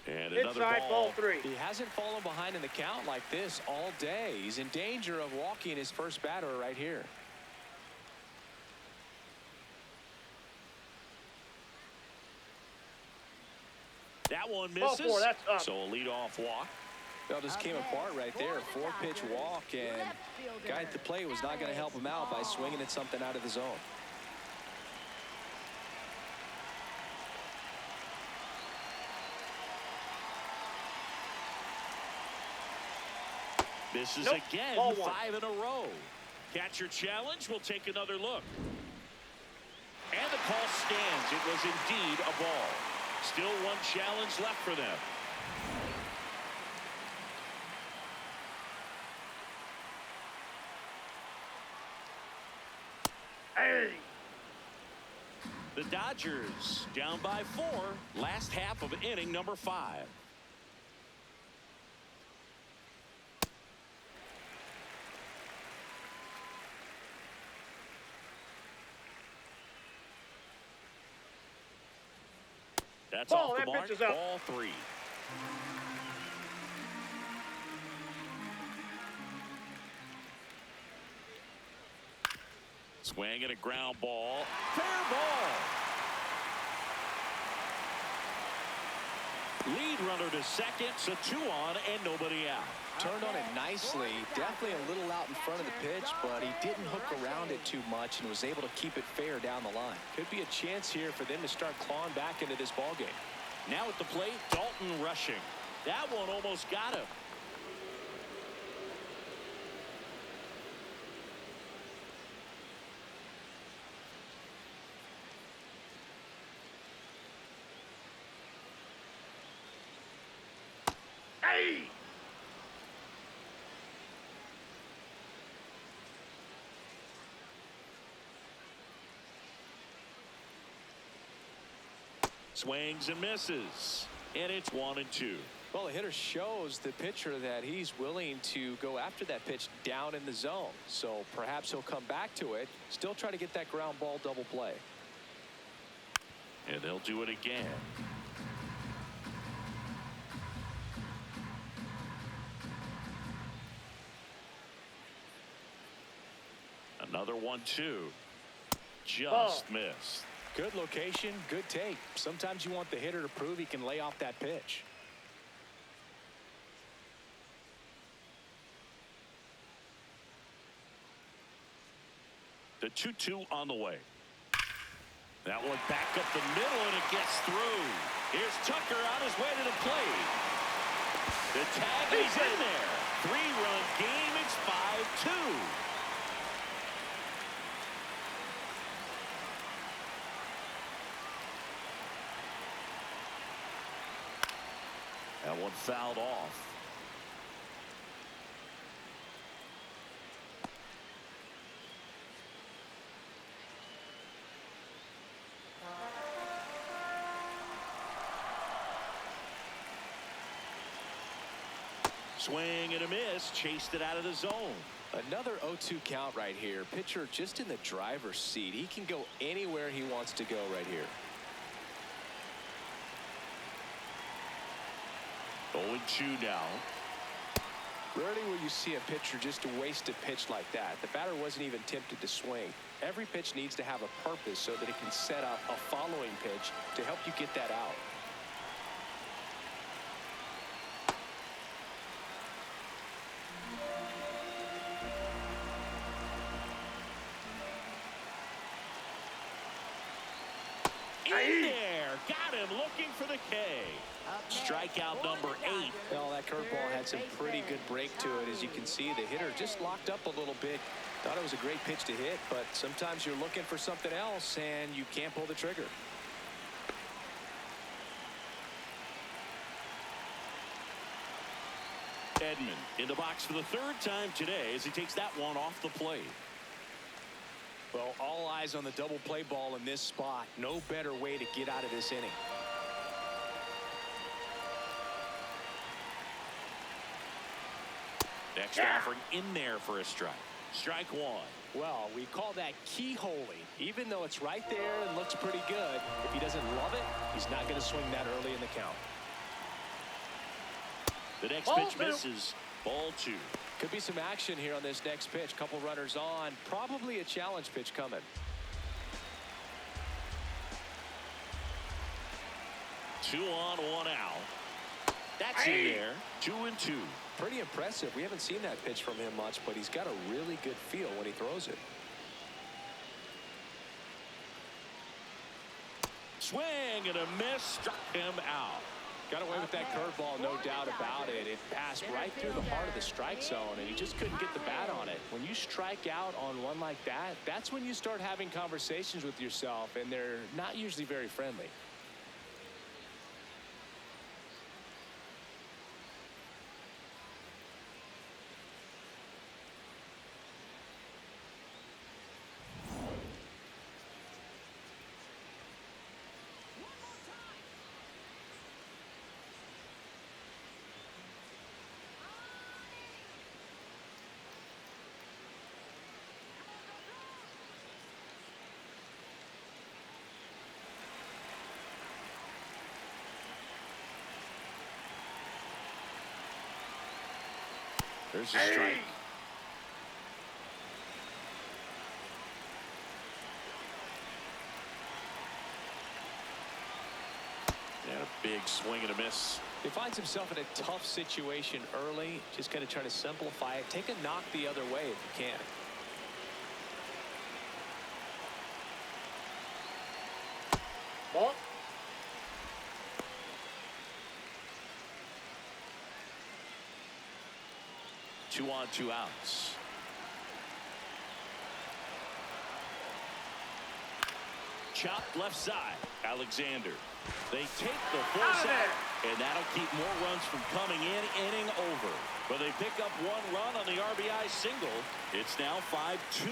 [SPEAKER 1] And another
[SPEAKER 5] Inside, ball 3.
[SPEAKER 2] He hasn't fallen behind in the count like this all day. He's in danger of walking his first batter right here.
[SPEAKER 1] That one
[SPEAKER 5] Ball
[SPEAKER 1] misses.
[SPEAKER 5] 4, that's up.
[SPEAKER 1] So a leadoff walk.
[SPEAKER 2] Well, just came apart right there. 4-pitch walk, and guy at the plate was not going to help him out by swinging at something out of the zone.
[SPEAKER 1] Misses
[SPEAKER 5] Nope.
[SPEAKER 1] again.
[SPEAKER 5] Ball 1.
[SPEAKER 1] 5 in a row. Catcher challenge. We'll take another look. And the call stands. It was indeed a ball. Still one challenge left for them.
[SPEAKER 5] Hey.
[SPEAKER 1] The Dodgers down by 4. Last half of inning number 5. That's
[SPEAKER 5] Ball,
[SPEAKER 1] off the
[SPEAKER 5] that
[SPEAKER 1] mark.
[SPEAKER 5] pitch is up.
[SPEAKER 1] Ball 3. Swing and a ground ball. Fair ball. Lead runner to second, so 2 on and nobody out.
[SPEAKER 2] Turned on it nicely. Definitely a little out in front of the pitch, but he didn't hook around it too much and was able to keep it fair down the line. Could be a chance here for them to start clawing back into this ball game.
[SPEAKER 1] Now at the plate, Dalton rushing. That one almost got him.
[SPEAKER 5] Hey!
[SPEAKER 1] Swings and misses. And it's 1-2.
[SPEAKER 2] Well, the hitter shows the pitcher that he's willing to go after that pitch down in the zone. So perhaps he'll come back to it, still try to get that ground ball double play.
[SPEAKER 1] And they'll do it again. Another 1-2. Just missed.
[SPEAKER 2] Good location, good take. Sometimes you want the hitter to prove he can lay off that pitch.
[SPEAKER 1] The 2-2 on the way. That one back up the middle, and it gets through. Here's Tucker on his way to the plate. The tag is in there. 3-run game. It's 5-2. That one fouled off. Swing and a miss. Chased it out of the zone.
[SPEAKER 2] Another 0-2 count right here. Pitcher just in the driver's seat. He can go anywhere he wants to go right here.
[SPEAKER 1] 0-2 now.
[SPEAKER 2] Rarely will you see a pitcher just waste a pitch like that. The batter wasn't even tempted to swing. Every pitch needs to have a purpose so that it can set up a following pitch to help you get that out.
[SPEAKER 1] In there. Got him looking for the K. Strikeout number 8.
[SPEAKER 2] Well, that curveball had some pretty good break to it. As you can see, the hitter just locked up a little bit. Thought it was a great pitch to hit, but sometimes you're looking for something else and you can't pull the trigger.
[SPEAKER 1] Edman in the box for the 3rd time today as he takes that one off the plate.
[SPEAKER 2] Well, all eyes on the double play ball in this spot. No better way to get out of this inning.
[SPEAKER 1] Next offering in there for a strike. Strike 1.
[SPEAKER 2] Well, we call that keyholing. Even though it's right there and looks pretty good, if he doesn't love it, he's not going to swing that early in the count.
[SPEAKER 1] The next pitch misses. Ball 2.
[SPEAKER 2] Could be some action here on this next pitch. Couple runners on. Probably a challenge pitch coming.
[SPEAKER 1] 2 on, 1 out. That's in there. 2-2.
[SPEAKER 2] Pretty impressive. We haven't seen that pitch from him much, but he's got a really good feel when he throws it.
[SPEAKER 1] Swing and a miss. Struck him out.
[SPEAKER 2] Got away with that curveball, no doubt about it. It passed right through the heart of the strike zone, and he just couldn't get the bat on it. When you strike out on one like that, that's when you start having conversations with yourself, and they're not usually very friendly.
[SPEAKER 1] There's a strike. And a Big swing and a miss.
[SPEAKER 2] He finds himself in a tough situation early. Just got to try to simplify it. Take a knock the other way if you can.
[SPEAKER 5] Ball.
[SPEAKER 1] Two on, two outs. Chopped left side. Alexander. They take the force out, and that'll keep more runs from coming in, inning over. But they pick up one run on the RBI single. It's now 5-2.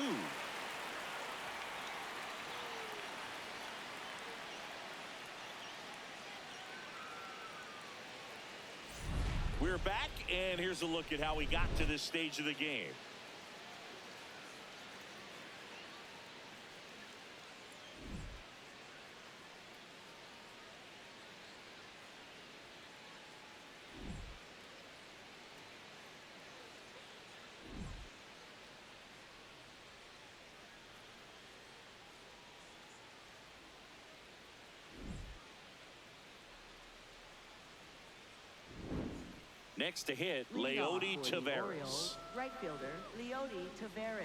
[SPEAKER 1] We're back, and here's a look at how we got to this stage of the game. Next to hit, Leody Taveras.
[SPEAKER 3] Orioles, right fielder, Leody Taveras.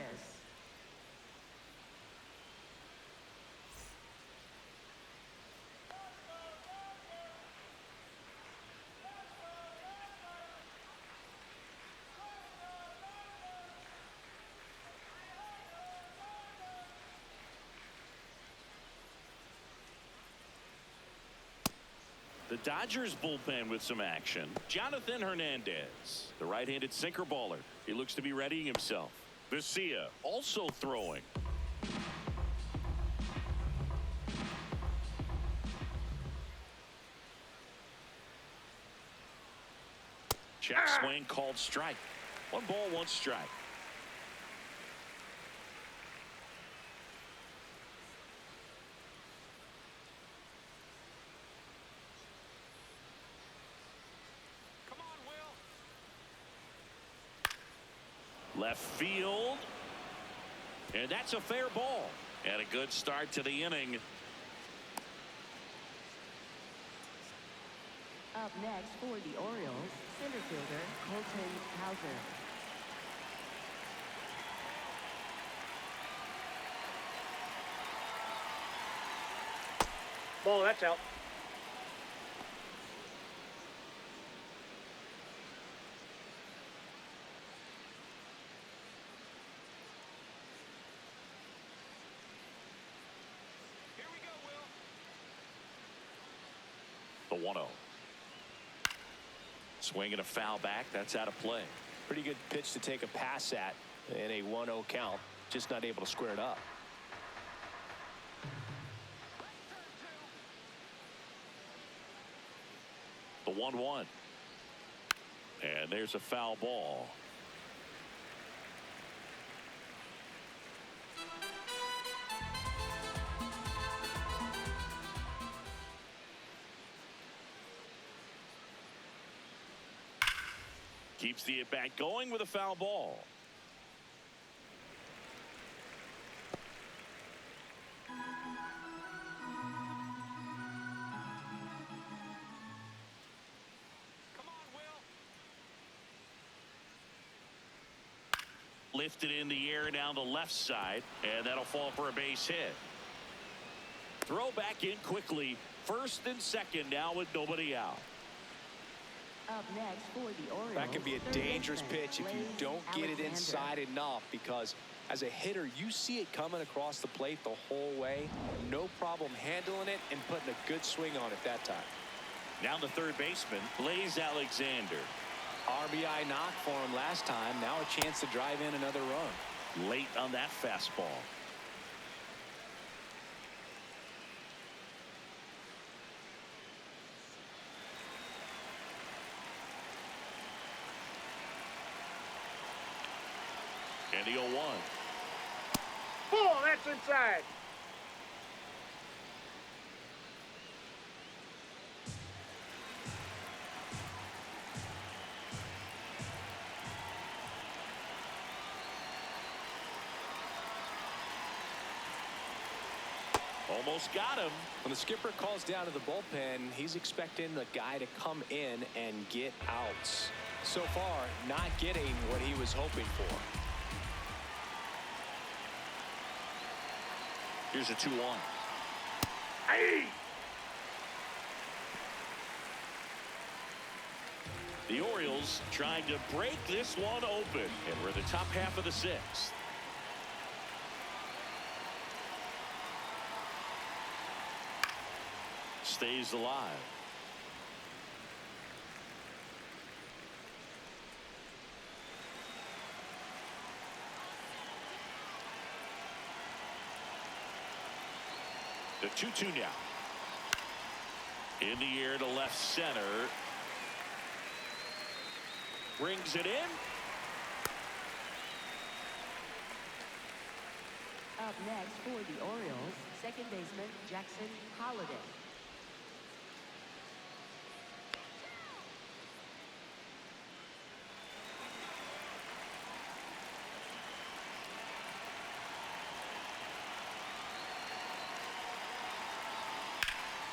[SPEAKER 1] The Dodgers bullpen with some action. Jonathan Hernandez, the right-handed sinker baller. He looks to be readying himself. Vesia also throwing. Check swing called strike. 1 ball, 1 strike. Left field. And that's a fair ball. And a good start to the inning.
[SPEAKER 3] Up next for the Orioles, center fielder Colton Houser.
[SPEAKER 5] Ball, that's out.
[SPEAKER 1] The 1-0. Swing and a foul back. That's out of play.
[SPEAKER 2] Pretty good pitch to take a pass at in a 1-0 count. Just not able to square it up.
[SPEAKER 1] The 1-1. And there's a foul ball. Keeps the at-bat going with a foul ball. Lifted in the air down the left side, and that'll fall for a base hit. Throw back in quickly. First and second now with nobody out.
[SPEAKER 3] Up next for the Orioles.
[SPEAKER 2] That can be a dangerous pitch if you don't get it inside enough, because as a hitter you see it coming across the plate the whole way. No problem handling it and putting a good swing on it that time.
[SPEAKER 1] Now the third baseman, Blaze Alexander.
[SPEAKER 2] RBI knock for him last time. Now a chance to drive in another run.
[SPEAKER 1] Late on that fastball. And the 0-1.
[SPEAKER 5] Ball, that's inside.
[SPEAKER 1] Almost got him.
[SPEAKER 2] When the skipper calls down to the bullpen, he's expecting the guy to come in and get outs. So far, not getting what he was hoping for.
[SPEAKER 1] Here's a 2-1.
[SPEAKER 5] Hey!
[SPEAKER 1] The Orioles trying to break this one open, and we're in the top half of the sixth. Stays alive. The 2-2 now. In the air to left center. Brings it in.
[SPEAKER 3] Up next for the Orioles, second baseman Jackson Holliday.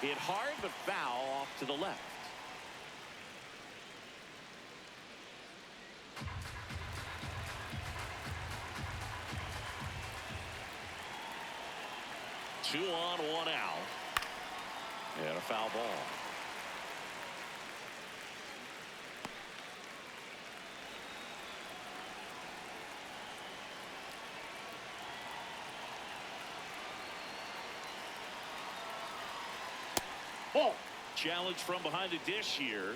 [SPEAKER 1] Hit hard but foul off to the left. Two on, one out. And a foul ball.
[SPEAKER 5] Ball.
[SPEAKER 1] Challenge from behind the dish here.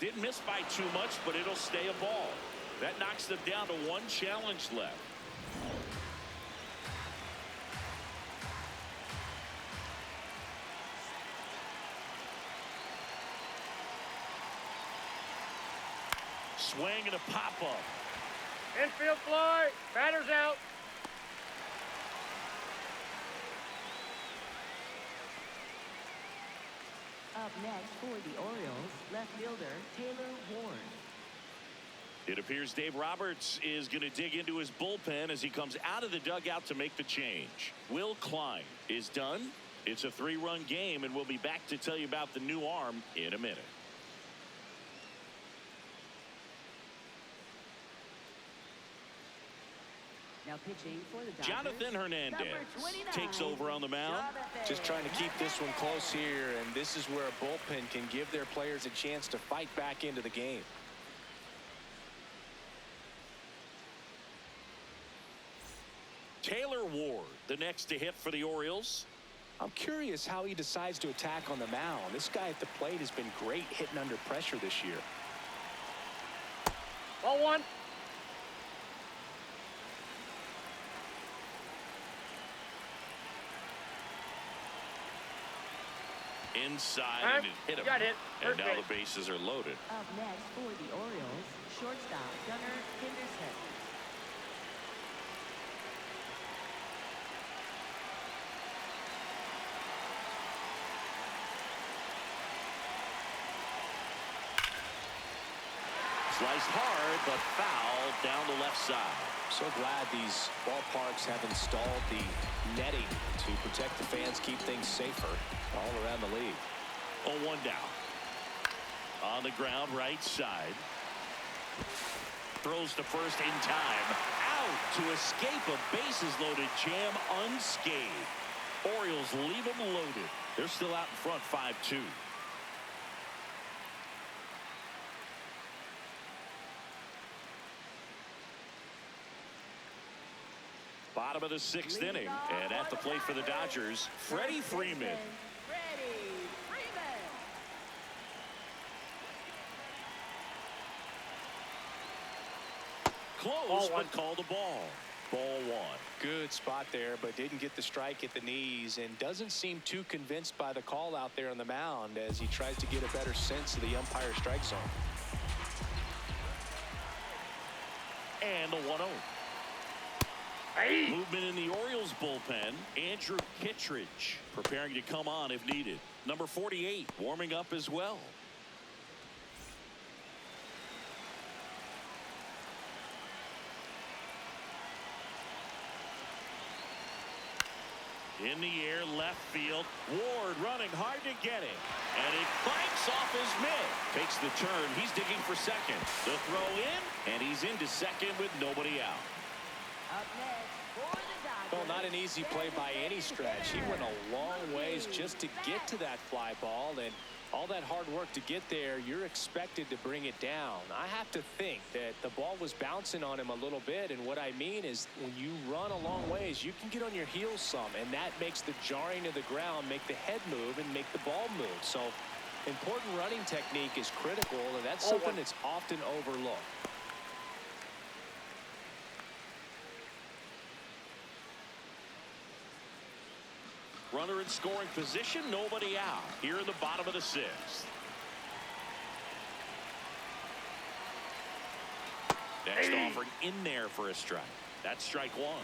[SPEAKER 1] Didn't miss by too much, but it'll stay a ball. That knocks them down to one challenge left. Swing and a pop-up.
[SPEAKER 5] Infield fly. Batter's out.
[SPEAKER 3] Up next for the Orioles, left fielder Taylor Ward.
[SPEAKER 1] It appears Dave Roberts is going to dig into his bullpen as he comes out of the dugout to make the change. Will Klein is done. It's a 3-run game, and we'll be back to tell you about the new arm in a minute.
[SPEAKER 3] Now pitching for the Dodgers,
[SPEAKER 1] Jonathan Hernandez
[SPEAKER 3] number 29,
[SPEAKER 1] takes over on the mound.
[SPEAKER 2] Just trying to keep this one close here, and this is where a bullpen can give their players a chance to fight back into the game.
[SPEAKER 1] Taylor Ward, the next to hit for the Orioles.
[SPEAKER 2] I'm curious how he decides to attack on the mound. This guy at the plate has been great hitting under pressure this year.
[SPEAKER 5] Ball one.
[SPEAKER 1] Inside,
[SPEAKER 5] Time.
[SPEAKER 1] and it hit him.
[SPEAKER 5] Got hit.
[SPEAKER 1] And
[SPEAKER 5] First
[SPEAKER 1] now
[SPEAKER 5] base.
[SPEAKER 1] the bases are loaded.
[SPEAKER 3] Up next for the Orioles, shortstop Gunnar Henderson.
[SPEAKER 1] Sliced hard, but foul down the left side.
[SPEAKER 2] So glad these ballparks have installed the netting to protect the fans, keep things safer all around the league.
[SPEAKER 1] 0-1 down. On the ground, right side. Throws to first in time. Out to escape a bases-loaded jam unscathed. Orioles leave them loaded. They're still out in front 5-2. Bottom of the sixth inning, and at the plate for the Dodgers, Freddie Freeman.
[SPEAKER 3] Freddie Freeman.
[SPEAKER 1] Close, but called a ball. Ball one.
[SPEAKER 2] Good spot there, but didn't get the strike at the knees, and doesn't seem too convinced by the call out there on the mound as he tries to get a better sense of the umpire strike zone.
[SPEAKER 1] And the 1-0.
[SPEAKER 5] Hey.
[SPEAKER 1] Movement in the Orioles bullpen. Andrew Kittredge preparing to come on if needed. Number 48 warming up as well. In the air, left field. Ward running hard to get it. And it clanks off his mitt. Takes the turn. He's digging for second. The throw in, and he's into second with nobody out.
[SPEAKER 3] Up next for the Dodgers.
[SPEAKER 2] Well, not an easy play by any stretch. He went a long ways just to get to that fly ball, and all that hard work to get there, you're expected to bring it down. I have to think that the ball was bouncing on him a little bit, and what I mean is when you run a long ways, you can get on your heels some, and that makes the jarring of the ground make the head move and make the ball move. So important running technique is critical, and that's something that's often overlooked.
[SPEAKER 1] Runner in scoring position, nobody out. Here in the bottom of the sixth. Next offering in there for a strike. That's strike one.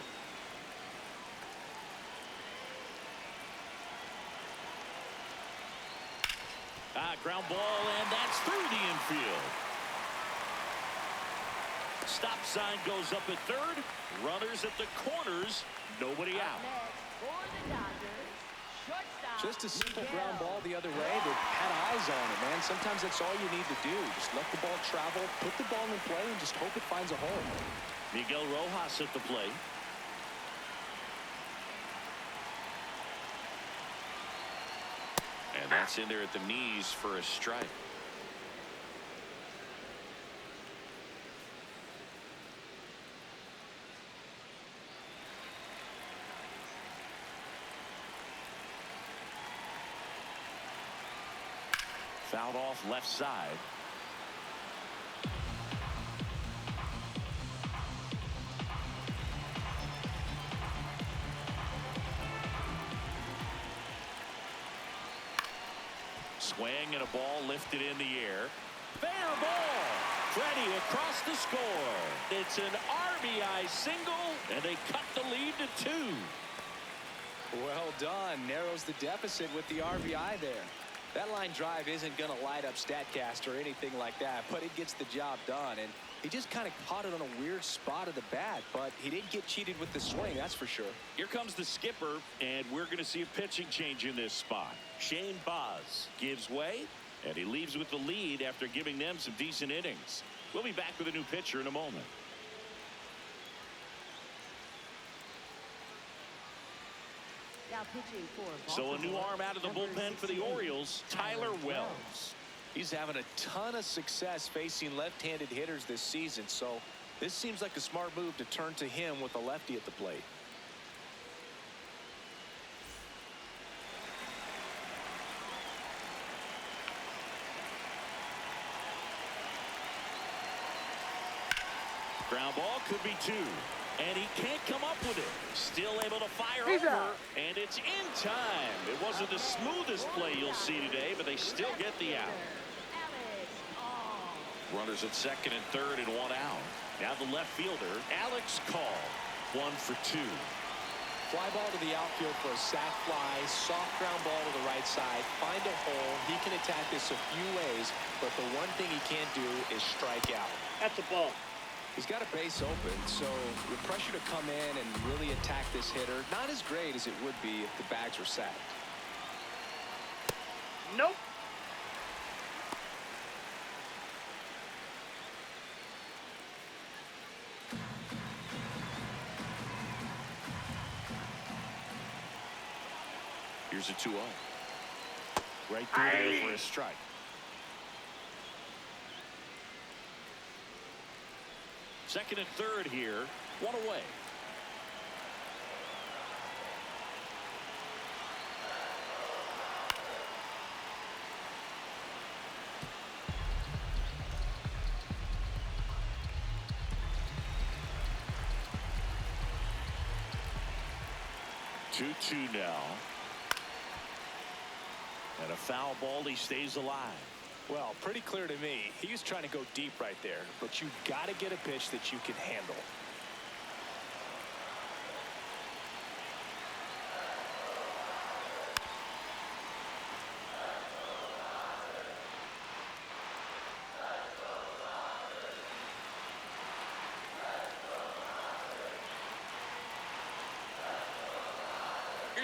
[SPEAKER 1] Ground ball, and that's through the infield. Stop sign goes up at third. Runners at the corners, nobody out.
[SPEAKER 3] For the Dodgers, shortstop.
[SPEAKER 2] Just a simple ground ball the other way that had eyes on it, man. Sometimes that's all you need to do. Just let the ball travel, put the ball in play, and just hope it finds a hole.
[SPEAKER 1] Miguel Rojas at the plate. And that's in there at the knees for a strike. Fouled off left side. Swing and a ball lifted in the air. Fair ball. Freddie across the score. It's an RBI single, and they cut the lead to 2.
[SPEAKER 2] Well done. Narrows the deficit with the RBI there. That line drive isn't going to light up StatCast or anything like that, but it gets the job done. And he just kind of caught it on a weird spot of the bat, but he didn't get cheated with the swing, that's for sure.
[SPEAKER 1] Here comes the skipper, and we're going to see a pitching change in this spot. Shane Baz gives way, and he leaves with the lead after giving them some decent innings. We'll be back with a new pitcher in a moment.
[SPEAKER 3] Now pitching for
[SPEAKER 1] So a new
[SPEAKER 3] Baltimore,
[SPEAKER 1] arm out of the
[SPEAKER 3] number
[SPEAKER 1] bullpen for the
[SPEAKER 3] 16,
[SPEAKER 1] Orioles, Tyler Wells.
[SPEAKER 2] He's having a ton of success facing left-handed hitters this season, so this seems like a smart move to turn to him with a lefty at the plate.
[SPEAKER 1] Ground ball could be 2. And he can't come up with it. Still able to fire over. And it's in time. It wasn't the smoothest play you'll see today, but they still get the out. Runners at second and third and 1 out. Now the left fielder, Alex Call. 1 for 2.
[SPEAKER 2] Fly ball to the outfield for a sac fly. Soft ground ball to the right side. Find a hole. He can attack this a few ways, but the one thing he can't do is strike out.
[SPEAKER 5] That's a ball.
[SPEAKER 2] He's got a base open, so the pressure to come in and really attack this hitter, not as great as it would be if the bags were sacked.
[SPEAKER 5] Nope.
[SPEAKER 1] Here's a 2-0. Right through there for a strike. Second and third here. 1 away. Two now. And a foul ball. He stays alive.
[SPEAKER 2] Well, pretty clear to me. He was trying to go deep right there, but you got to get a pitch that you can handle.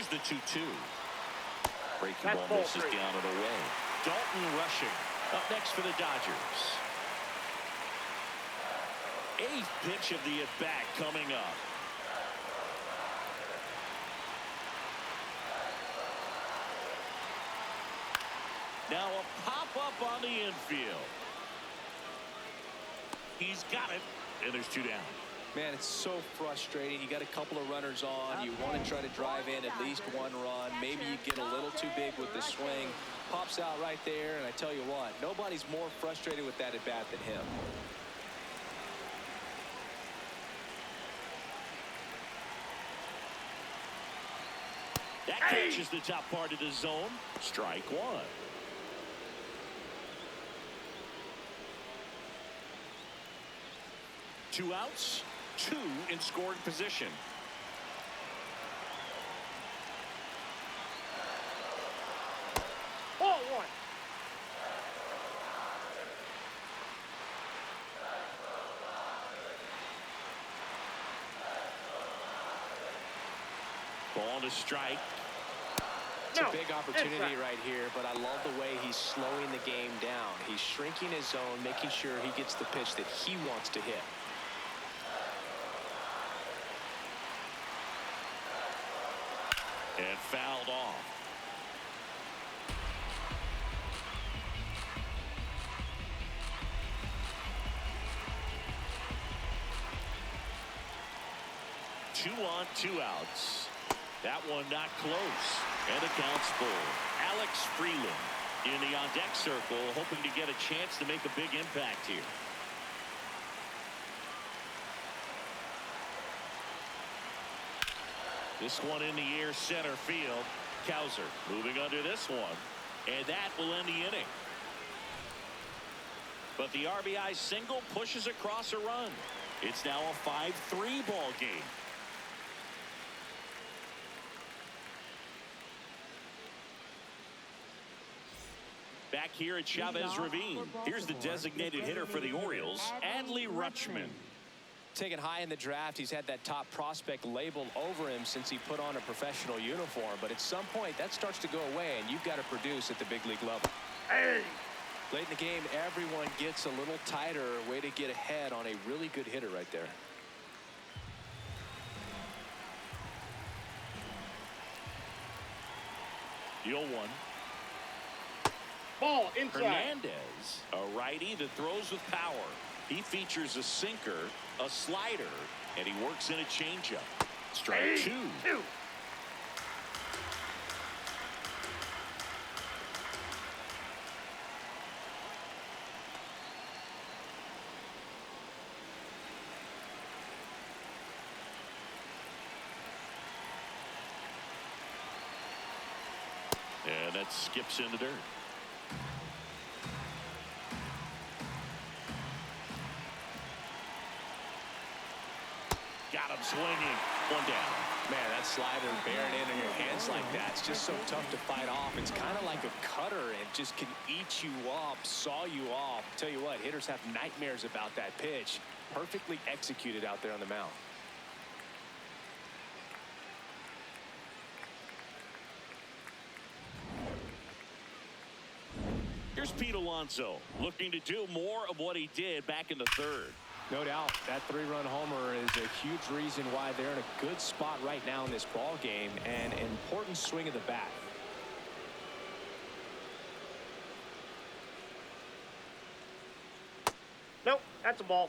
[SPEAKER 1] Here's the 2-2. Breaking
[SPEAKER 5] That's
[SPEAKER 1] ball
[SPEAKER 5] ball
[SPEAKER 1] misses
[SPEAKER 5] 3.
[SPEAKER 1] down and away. Dalton rushing. Up next for the Dodgers. 8th pitch of the at-bat coming up. Now a pop-up on the infield. He's got it, and there's 2 down.
[SPEAKER 2] Man, it's so frustrating. You got a couple of runners on. You want to try to drive in at least 1 run. Maybe you get a little too big with the swing. Pops out right there, and I tell you what, nobody's more frustrated with that at bat than him.
[SPEAKER 1] That catches the top part of the zone. Strike 1. Two outs, 2 in scoring position.
[SPEAKER 5] Ball 1.
[SPEAKER 1] Ball to strike.
[SPEAKER 2] It's a big opportunity right here, but I love the way he's slowing the game down. He's shrinking his zone, making sure he gets the pitch that he wants to hit.
[SPEAKER 1] And fouled off. Two on, 2 outs. That one not close. And the count's full. Alex Freeland in the on-deck circle, hoping to get a chance to make a big impact here. This one in the air, center field. Cowser moving under this one. And that will end the inning. But the RBI single pushes across a run. It's now a 5-3 ball game. Back here at Chavez Ravine, here's the designated hitter for the Orioles, Adley Rutschman.
[SPEAKER 2] Taken high in the draft, he's had that top prospect label over him since he put on a professional uniform. But at some point, that starts to go away, and you've got to produce at the big league level.
[SPEAKER 5] Hey.
[SPEAKER 2] Late in the game, everyone gets a little tighter. Way to get ahead on a really good hitter right there.
[SPEAKER 1] The 0-1.
[SPEAKER 5] Ball inside.
[SPEAKER 1] Hernandez, a righty that throws with power. He features a sinker, a slider, and he works in a changeup. Strike 2. And that skips in the dirt. Got him swinging. 1 down.
[SPEAKER 2] Man, that slider bearing in your hands like that, it's just so tough to fight off. It's kind of like a cutter and just can eat you up, saw you off. Tell you what, hitters have nightmares about that pitch. Perfectly executed out there on the mound.
[SPEAKER 1] Here's Pete Alonso looking to do more of what he did back in the 3rd.
[SPEAKER 2] No doubt that 3-run homer is a huge reason why they're in a good spot right now in this ball game, and an important swing of the bat.
[SPEAKER 5] Nope, that's a ball.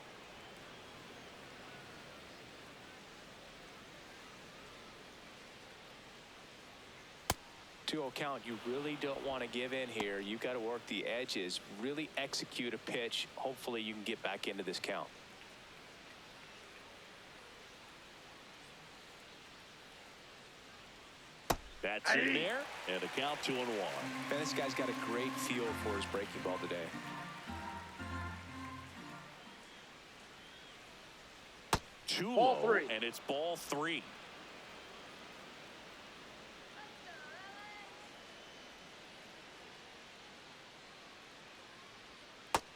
[SPEAKER 2] 2-0 count. You really don't want to give in here. You've got to work the edges, really execute a pitch. Hopefully you can get back into this count.
[SPEAKER 1] That's in there, and a count 2-1.
[SPEAKER 2] Man, this guy's got a great feel for his breaking ball today.
[SPEAKER 1] 2
[SPEAKER 5] Ball
[SPEAKER 1] low,
[SPEAKER 5] 3.
[SPEAKER 1] and it's ball 3.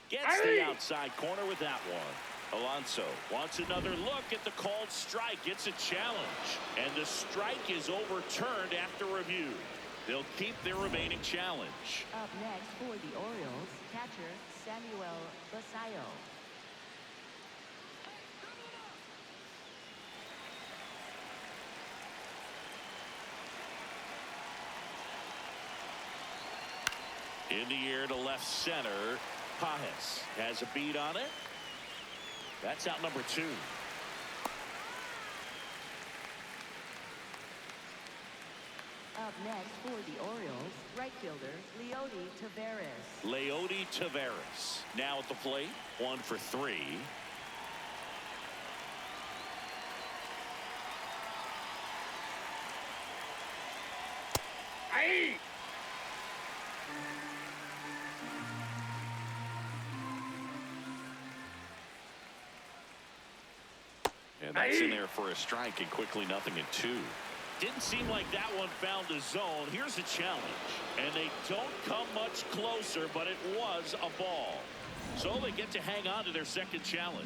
[SPEAKER 1] Gets the outside corner with that one. Alonso wants another look at the called strike. It's a challenge, and the strike is overturned after review. They'll keep their remaining challenge.
[SPEAKER 3] Up next for the Orioles, catcher Samuel Basayo.
[SPEAKER 1] In the air to left center. Pajes has a beat on it. That's out number 2.
[SPEAKER 3] Up next for the Orioles, right fielder Leody Taveras.
[SPEAKER 1] Leody Taveras now at the plate. 1 for 3.
[SPEAKER 5] Aye.
[SPEAKER 1] And that's in there for a strike, and quickly 0-2. Didn't seem like that one found the zone. Here's a challenge, and they don't come much closer, but it was a ball. So they get to hang on to their second challenge.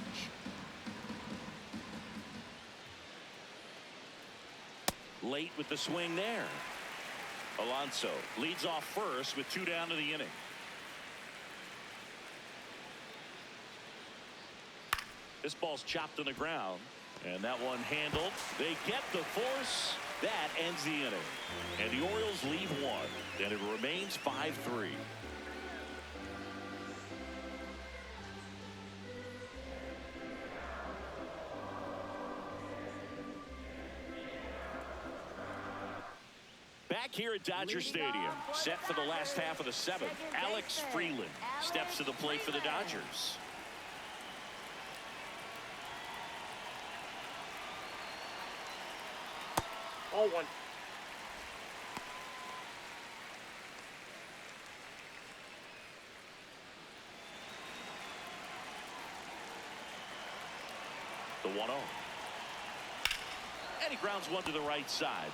[SPEAKER 1] Late with the swing there. Alonso leads off first with 2 down to the inning. This ball's chopped on the ground, and that one handled. They get the force. That ends the inning, and the Orioles lead 1, and it remains 5-3. Back here at Dodger Stadium, set for the last half of the 7th, Alex Freeland steps to the plate for the Dodgers.
[SPEAKER 5] All 1.
[SPEAKER 1] The 1-0. And he grounds one to the right side.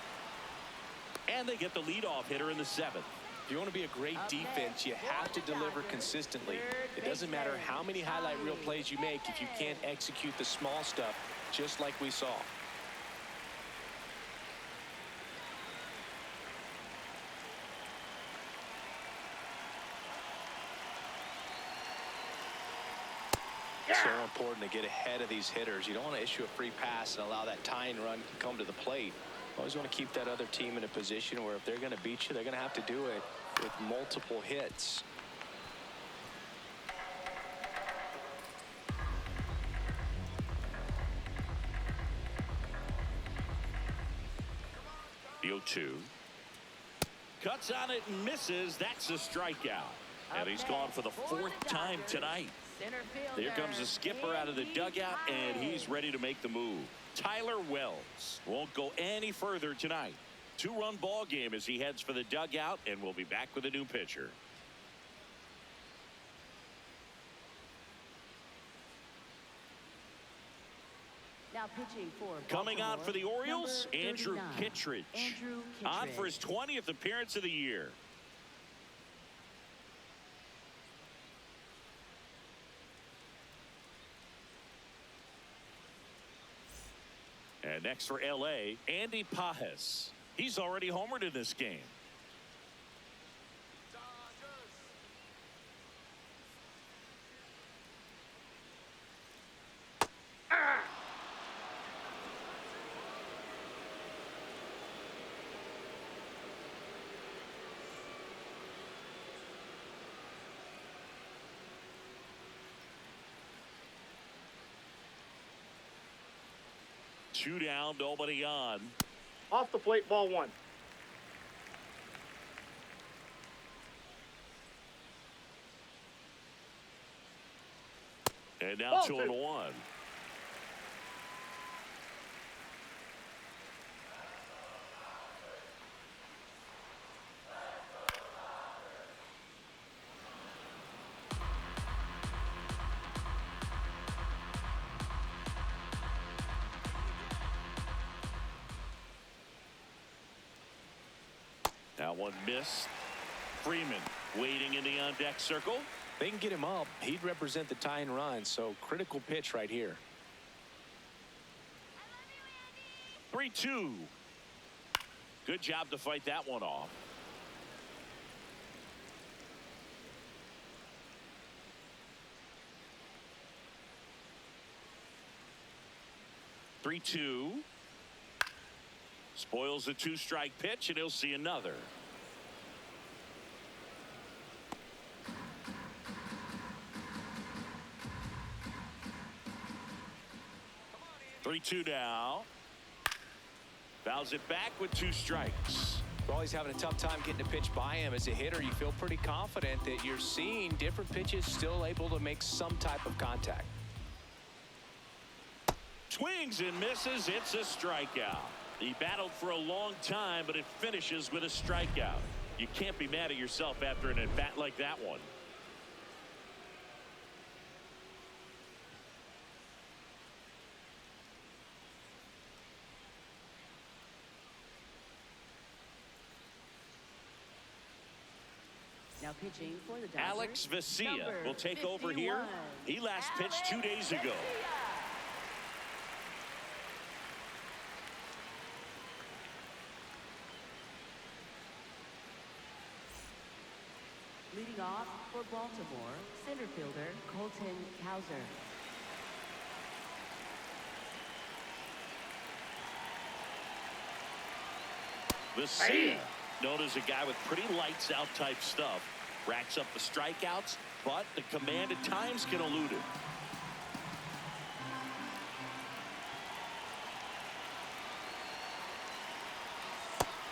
[SPEAKER 1] And they get the leadoff hitter in the 7th.
[SPEAKER 4] If you want to be a great defense, you have to deliver consistently. It doesn't matter how many highlight reel plays you make if you can't execute the small stuff, just like we saw. So important to get ahead of these hitters. You don't want to issue a free pass and allow that tying run to come to the plate. Always want to keep that other team in a position where if they're going to beat you, they're going to have to do it with multiple hits.
[SPEAKER 1] The 0-2. Cuts on it and misses. That's a strikeout. And he's gone for the 4th time tonight. Here comes the skipper out of the dugout, and he's ready to make the move. Tyler Wells won't go any further tonight. 2-run ball game as he heads for the dugout, and we'll be back with a new pitcher.
[SPEAKER 3] Now pitching for
[SPEAKER 1] Coming on for the Orioles,
[SPEAKER 3] number
[SPEAKER 1] Andrew
[SPEAKER 3] 39,
[SPEAKER 1] Kittredge.
[SPEAKER 3] Andrew
[SPEAKER 1] On for his
[SPEAKER 3] Kittredge.
[SPEAKER 1] 20th appearance of the year. And next for L.A., Andy Pajes. He's already homered in this game. Two down, nobody on.
[SPEAKER 5] Off the plate, ball 1.
[SPEAKER 1] And now
[SPEAKER 5] Ball
[SPEAKER 1] 2-1. That one missed. Freeman waiting in the on-deck circle.
[SPEAKER 2] They can get him up. He'd represent the tying run, so critical pitch right here.
[SPEAKER 1] 3-2. Good job to fight that one off. Three-two. Spoils the two-strike pitch, and he'll see another. 3-2 now. Fouls it back with 2 strikes.
[SPEAKER 2] Well, he's having a tough time getting a pitch by him. As a hitter, you feel pretty confident that you're seeing different pitches still able to make some type of contact.
[SPEAKER 1] Swings and misses. It's a strikeout. He battled for a long time, but it finishes with a strikeout. You can't be mad at yourself after an at-bat like that one.
[SPEAKER 3] Now pitching for the Dodgers,
[SPEAKER 1] Alex Vesia
[SPEAKER 3] number
[SPEAKER 1] will take
[SPEAKER 3] 51.
[SPEAKER 1] over here. He last pitched 2 days ago.
[SPEAKER 3] Leading off for Baltimore, center fielder Colton Cowser.
[SPEAKER 1] Vesia, known as a guy with pretty lights out type stuff, racks up the strikeouts, but the command at times can elude him.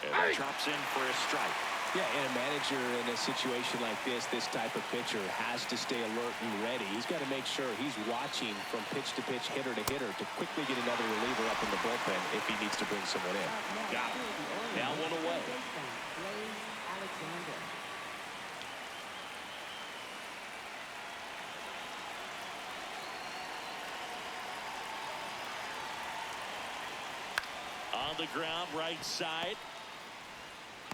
[SPEAKER 1] And that drops in for a strike.
[SPEAKER 2] Yeah, and a manager in a situation like this type of pitcher has to stay alert and ready. He's got to make sure he's watching from pitch to pitch, hitter to hitter, to quickly get another reliever up in the bullpen if he needs to bring someone in.
[SPEAKER 1] Got it. Now one away.
[SPEAKER 3] Alexander.
[SPEAKER 1] On the ground, right side.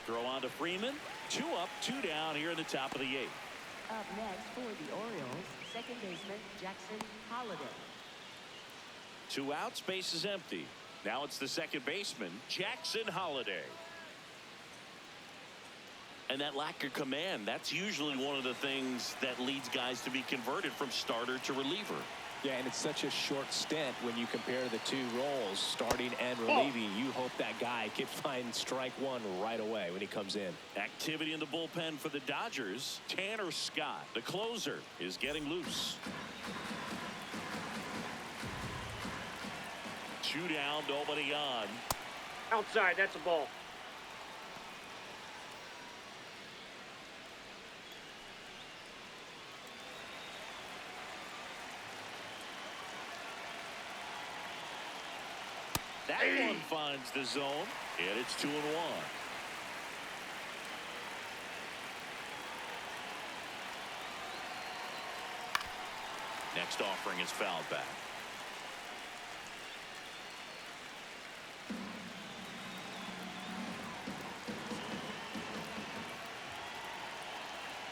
[SPEAKER 1] Throw on to Freeman. 2 up, 2 down here in the top of the 8th.
[SPEAKER 3] Up next for the Orioles, second baseman Jackson Holliday.
[SPEAKER 1] 2 outs, base is empty. Now it's the second baseman, Jackson Holliday. And that lack of command, that's usually one of the things that leads guys to be converted from starter to reliever.
[SPEAKER 2] Yeah, and it's such a short stint when you compare the 2 roles, starting and relieving. You hope that guy can find strike 1 right away when he comes in.
[SPEAKER 1] Activity in the bullpen for the Dodgers. Tanner Scott, the closer, is getting loose. 2 down, nobody on.
[SPEAKER 5] Outside, that's a ball.
[SPEAKER 1] That one finds the zone, and it's 2-1. Next offering is fouled back.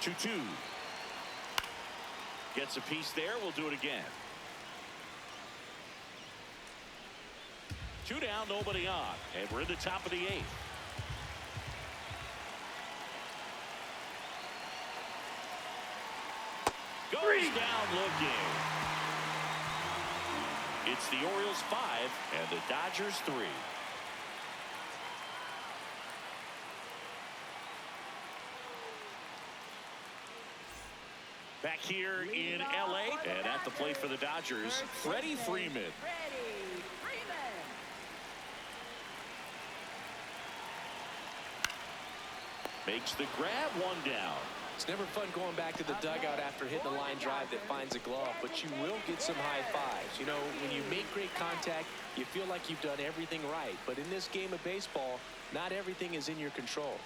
[SPEAKER 1] Two. Gets a piece there. We'll do it again. 2 down, nobody on, and we're in the top of the 8th. Goes down looking. It's the Orioles 5 and the Dodgers 3. Back here in LA, and at the plate for the Dodgers, Freddie Freeman. Makes the grab, 1 down.
[SPEAKER 2] It's never fun going back to the dugout after hitting a line drive that finds a glove, but you will get some high fives. You know, when you make great contact, you feel like you've done everything right. But in this game of baseball, not everything is in your control.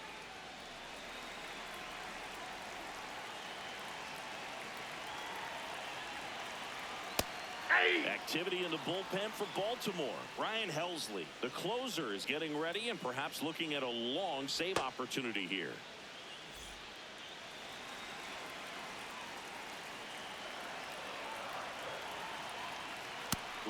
[SPEAKER 1] Activity in the bullpen for Baltimore. Ryan Helsley, the closer, is getting ready and perhaps looking at a long save opportunity here.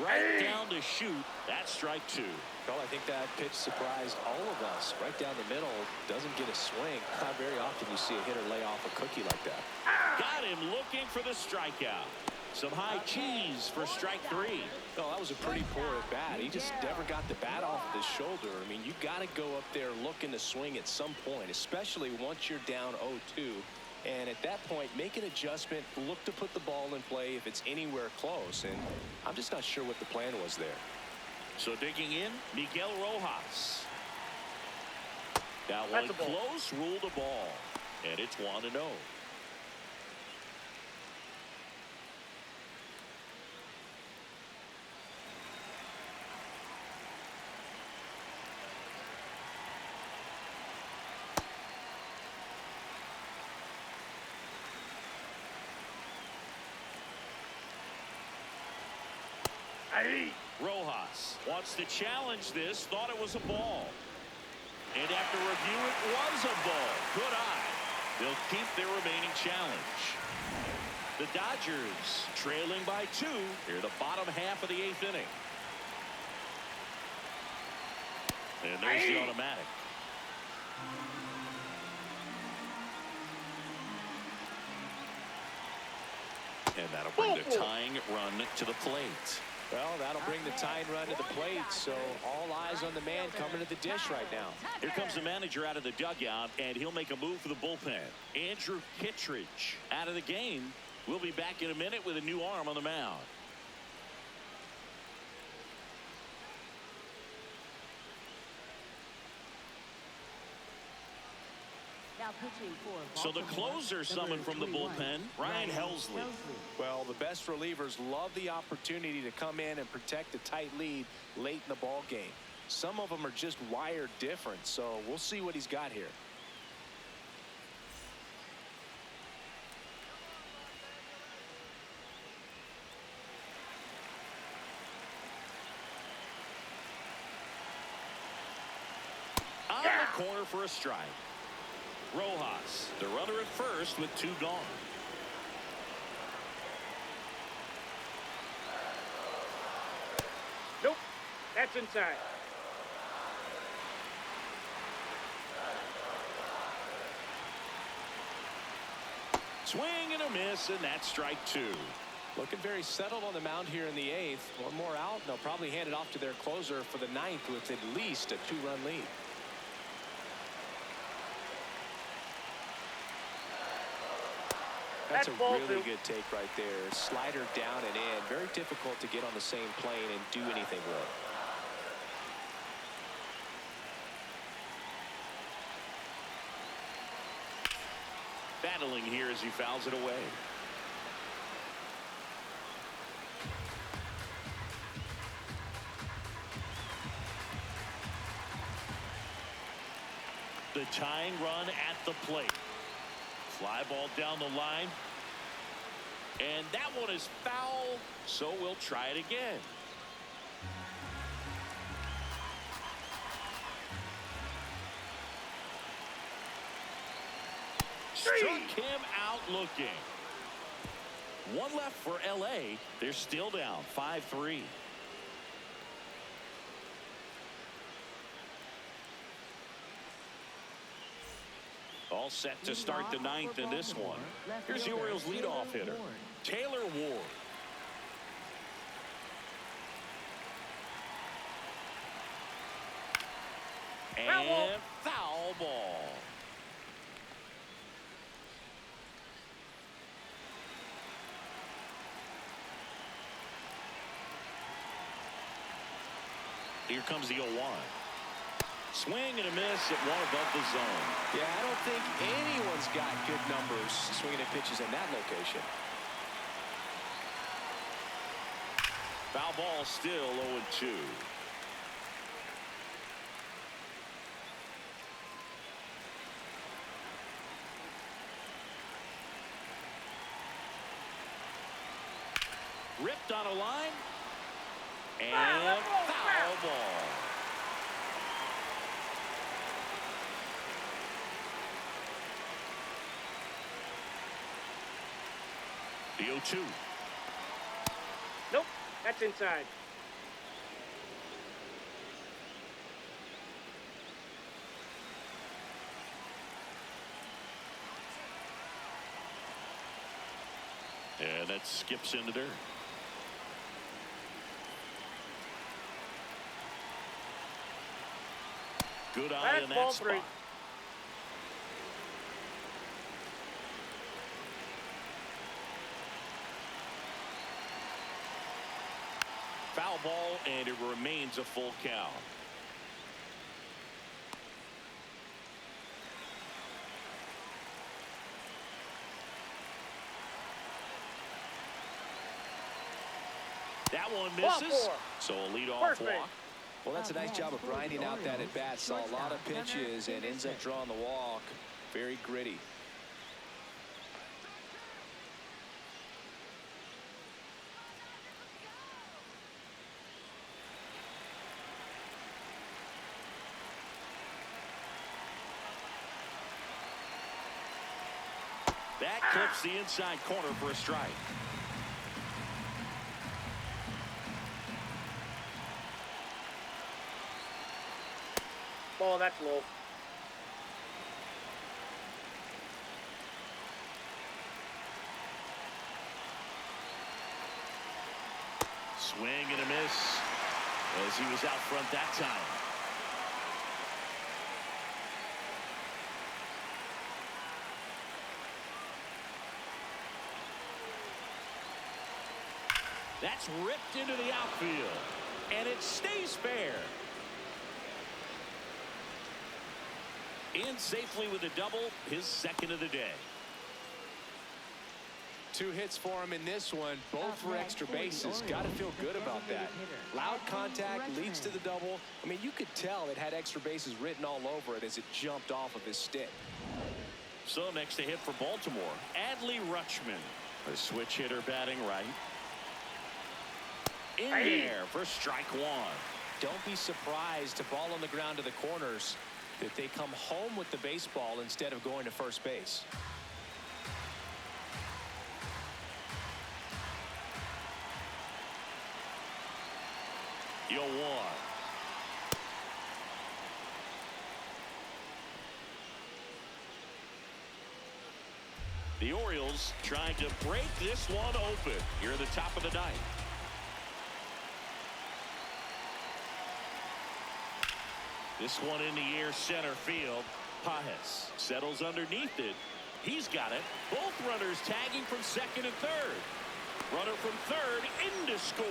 [SPEAKER 1] right down to shoot. That's strike two.
[SPEAKER 2] Well, I think that pitch surprised all of us. Right down the middle, doesn't get a swing. Not very often you see a hitter lay off a cookie like that.
[SPEAKER 1] Got him looking for the strikeout. Some high cheese for strike three.
[SPEAKER 2] Oh, that was a pretty poor at bat. He just never got the bat off of his shoulder. I mean, you got to go up there looking to swing at some point, especially once you're down 0-2. And at that point, make an adjustment, look to put the ball in play if it's anywhere close. And I'm just not sure what the plan was there.
[SPEAKER 1] So digging in, Miguel Rojas. That one close, ruled a ball. And it's 1-0. Rojas wants to challenge this, thought it was a ball. And after review, it was a ball. Good eye. They'll keep their remaining challenge. The Dodgers trailing by 2 here the bottom half of the 8th inning. And there's the automatic. And that'll bring the tying run to the plate.
[SPEAKER 2] Well, that'll bring the tying run to the plate, so all eyes on the man coming to the dish right now.
[SPEAKER 1] Here comes the manager out of the dugout, and he'll make a move for the bullpen. Andrew Kittredge out of the game. We'll be back in a minute with a new arm on the mound. So the closer summoned from the bullpen, Ryan Helsley.
[SPEAKER 2] Well, the best relievers love the opportunity to come in and protect a tight lead late in the ball game. Some of them are just wired different, so we'll see what he's got here.
[SPEAKER 1] On the corner for a strike. Rojas, the runner at first with 2 gone.
[SPEAKER 5] Nope. That's inside.
[SPEAKER 1] Swing and a miss, and that's strike 2.
[SPEAKER 2] Looking very settled on the mound here in the 8th. One more out, and they'll probably hand it off to their closer for the 9th with at least a 2-run lead. That's a really good take right there. Slider down and in. Very difficult to get on the same plane and do anything with.
[SPEAKER 1] Battling here as he fouls it away. The tying run at the plate. Fly ball down the line. And that one is foul, so we'll try it again. Struck him out looking. One left for LA. They're still down 5-3. All set to start the 9th in this one. Here's the Orioles leadoff hitter, Taylor Ward. And foul ball. Here comes the 0-1. Swing and a miss at one above the zone.
[SPEAKER 2] Yeah, I don't think anyone's got good numbers swinging at pitches in that location.
[SPEAKER 1] Foul ball still 0-2. Ripped on a line. And foul ball. The 0-2.
[SPEAKER 5] Nope. That's inside.
[SPEAKER 1] And that skips into dirt. Good eye in that spot. Foul ball, and it remains a full count. That one misses, so a leadoff walk.
[SPEAKER 2] Well, that's a nice job of grinding out that at bat. Saw a lot of pitches and ends up drawing the walk. Very gritty.
[SPEAKER 1] That clips the inside corner for a strike.
[SPEAKER 5] Ball, that's low.
[SPEAKER 1] Swing and a miss as he was out front that time. That's ripped into the outfield, and it stays fair. In safely with a double, his second of the day.
[SPEAKER 2] 2 hits for him in this one, both for extra bases. Got to feel good about that. Loud contact leads to the double. I mean, you could tell it had extra bases written all over it as it jumped off of his stick.
[SPEAKER 1] So next to hit for Baltimore, Adley Rutschman, a switch hitter batting right. In there for strike one.
[SPEAKER 2] Don't be surprised to ball on the ground to the corners that they come home with the baseball instead of going to first base.
[SPEAKER 1] You'll one. The Orioles trying to break this one open here at the top of the ninth. This one in the air center field. Pajes settles underneath it. He's got it. Both runners tagging from second and third. Runner from third in to score.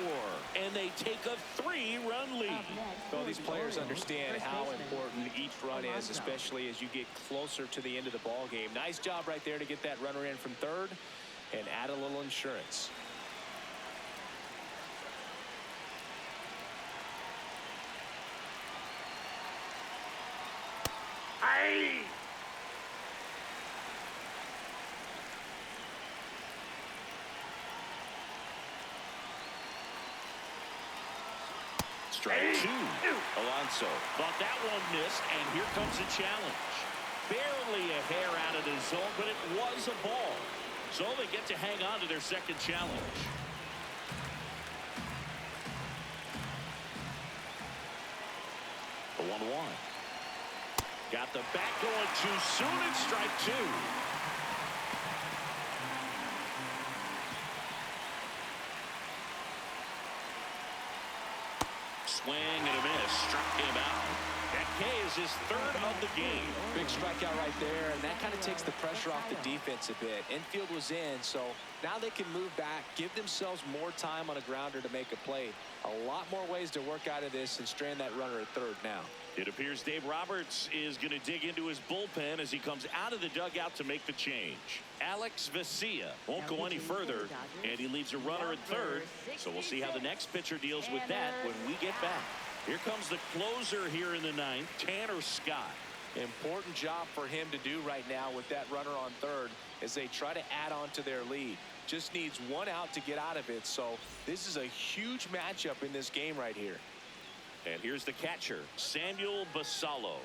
[SPEAKER 1] And they take a 3-run lead.
[SPEAKER 2] Well, these players understand how important each run is, especially as you get closer to the end of the ball game. Nice job right there to get that runner in from third and add a little insurance.
[SPEAKER 1] Strike two. Alonso thought that one missed, and here comes a challenge. Barely a hair out of the zone, but it was a ball. So they get to hang on to their second challenge. The 1-1. Got the bat going too soon, and strike two. Swing and a miss. Struck him out. That K is his third of the game.
[SPEAKER 2] Big strikeout right there, and that kind of takes the pressure off the defense a bit. Infield was in, so now they can move back, give themselves more time on a grounder to make a play. A lot more ways to work out of this and strand that runner at third now.
[SPEAKER 1] It appears Dave Roberts is going to dig into his bullpen as he comes out of the dugout to make the change. Alex Vesia won't go any further, and he leaves a runner at third. So we'll see how the next pitcher deals with that when we get back. Here comes the closer here in the ninth, Tanner Scott.
[SPEAKER 2] Important job for him to do right now with that runner on third as they try to add on to their lead. Just needs one out to get out of it. So this is a huge matchup in this game right here.
[SPEAKER 1] And here's the catcher, Samuel Basallo,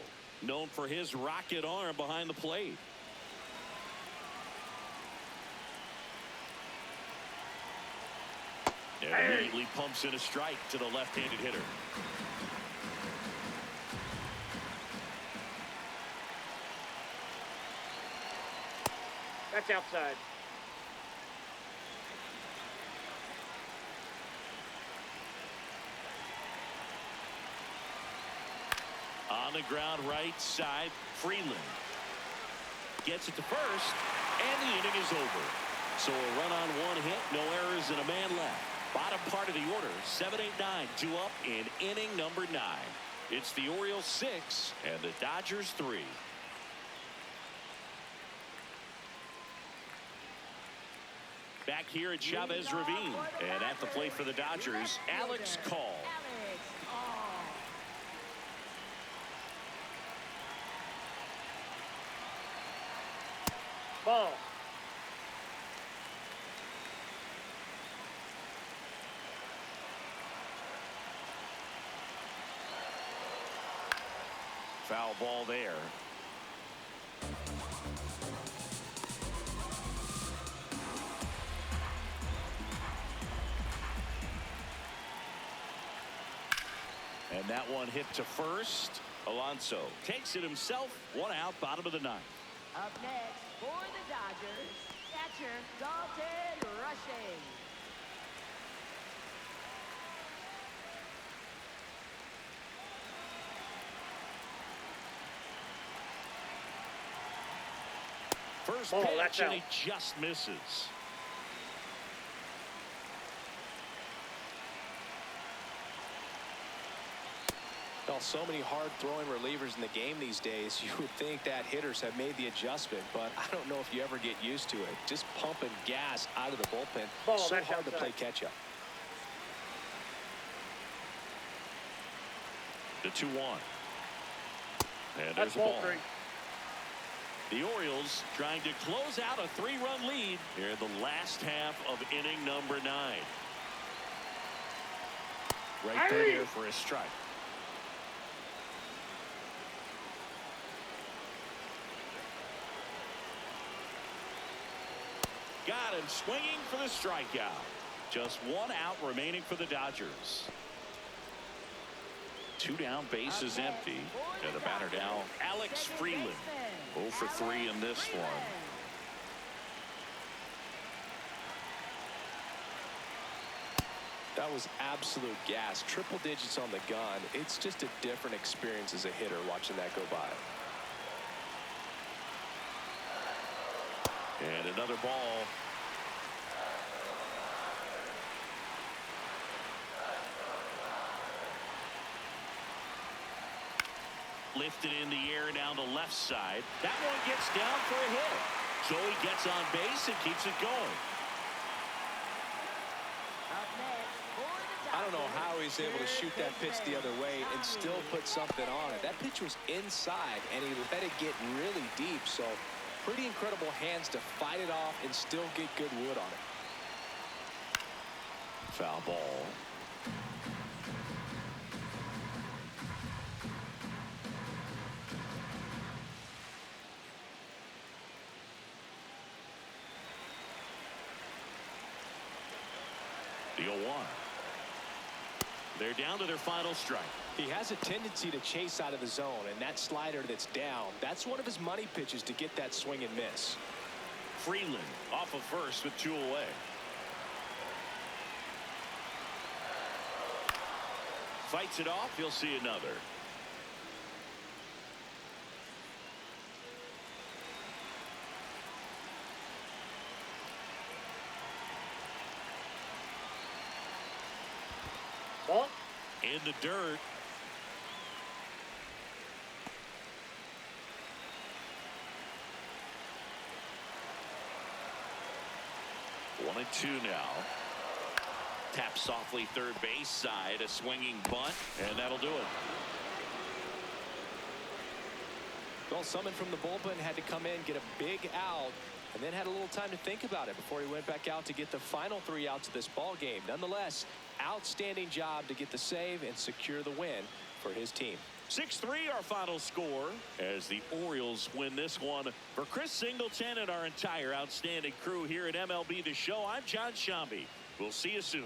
[SPEAKER 1] known for his rocket arm behind the plate. And immediately pumps in a strike to the left-handed hitter.
[SPEAKER 5] That's outside.
[SPEAKER 1] On the ground right side, Freeland gets it to first, and the inning is over. So a run on one hit, no errors, and a man left. Bottom part of the order, 7-8-9, 2 up in inning number 9. It's the Orioles 6 and the Dodgers 3. Back here at Chavez Ravine, and at the plate for the Dodgers, Alex Call.
[SPEAKER 5] Ball.
[SPEAKER 1] Foul ball there. And that one hit to first. Alonso takes it himself. 1 out, bottom of the 9th.
[SPEAKER 3] Up next for the Dodgers, catcher Dalton Rushing.
[SPEAKER 1] First
[SPEAKER 5] Oh,
[SPEAKER 1] pitch,
[SPEAKER 5] that's
[SPEAKER 1] and
[SPEAKER 5] out.
[SPEAKER 1] he just misses.
[SPEAKER 2] Well, so many hard-throwing relievers in the game these days, you would think that hitters have made the adjustment, but I don't know if you ever get used to it. Just pumping gas out of the bullpen.
[SPEAKER 5] Ball,
[SPEAKER 2] So
[SPEAKER 5] that's
[SPEAKER 2] hard to
[SPEAKER 5] outside.
[SPEAKER 2] play catch-up.
[SPEAKER 1] The 2-1. And
[SPEAKER 5] That's
[SPEAKER 1] there's a
[SPEAKER 5] ball
[SPEAKER 1] ball.
[SPEAKER 5] 3.
[SPEAKER 1] The Orioles trying to close out a 3-run lead here in the last half of inning number 9. Right there for a strike. Got him swinging for the strikeout. Just 1 out remaining for the Dodgers. 2 down, base is empty. And the batter now, Alex Freeland. 0 for 3 in this one.
[SPEAKER 2] That was absolute gas. Triple digits on the gun. It's just a different experience as a hitter watching that go by.
[SPEAKER 1] And another ball. Lifted in the air down the left side. That one gets down for a hit. So he gets on base and keeps it going.
[SPEAKER 3] Up next for the
[SPEAKER 2] I don't know
[SPEAKER 3] Dodgers,
[SPEAKER 2] how he's able to shoot that pitch the other way and still put something on it. That pitch was inside, and he let it get really deep. So pretty incredible hands to fight it off and still get good wood on it.
[SPEAKER 1] Foul ball. The 0-1. They're down to their final strike.
[SPEAKER 2] He has a tendency to chase out of the zone, and that slider that's down, that's one of his money pitches to get that swing and miss.
[SPEAKER 1] Freeland off of first with 2 away. Fights it off. You'll see another.
[SPEAKER 5] Ball.
[SPEAKER 1] In the dirt. One and 2 now. Tap softly third base side, a swinging bunt, and that'll do it.
[SPEAKER 2] Well, someone from the bullpen had to come in, get a big out, and then had a little time to think about it before he went back out to get the final 3 outs of this ball game. Nonetheless, outstanding job to get the save and secure the win for his team.
[SPEAKER 1] 6-3 our final score as the Orioles win this one. For Chris Singleton and our entire outstanding crew here at MLB The Show, I'm John Shambi. We'll see you soon.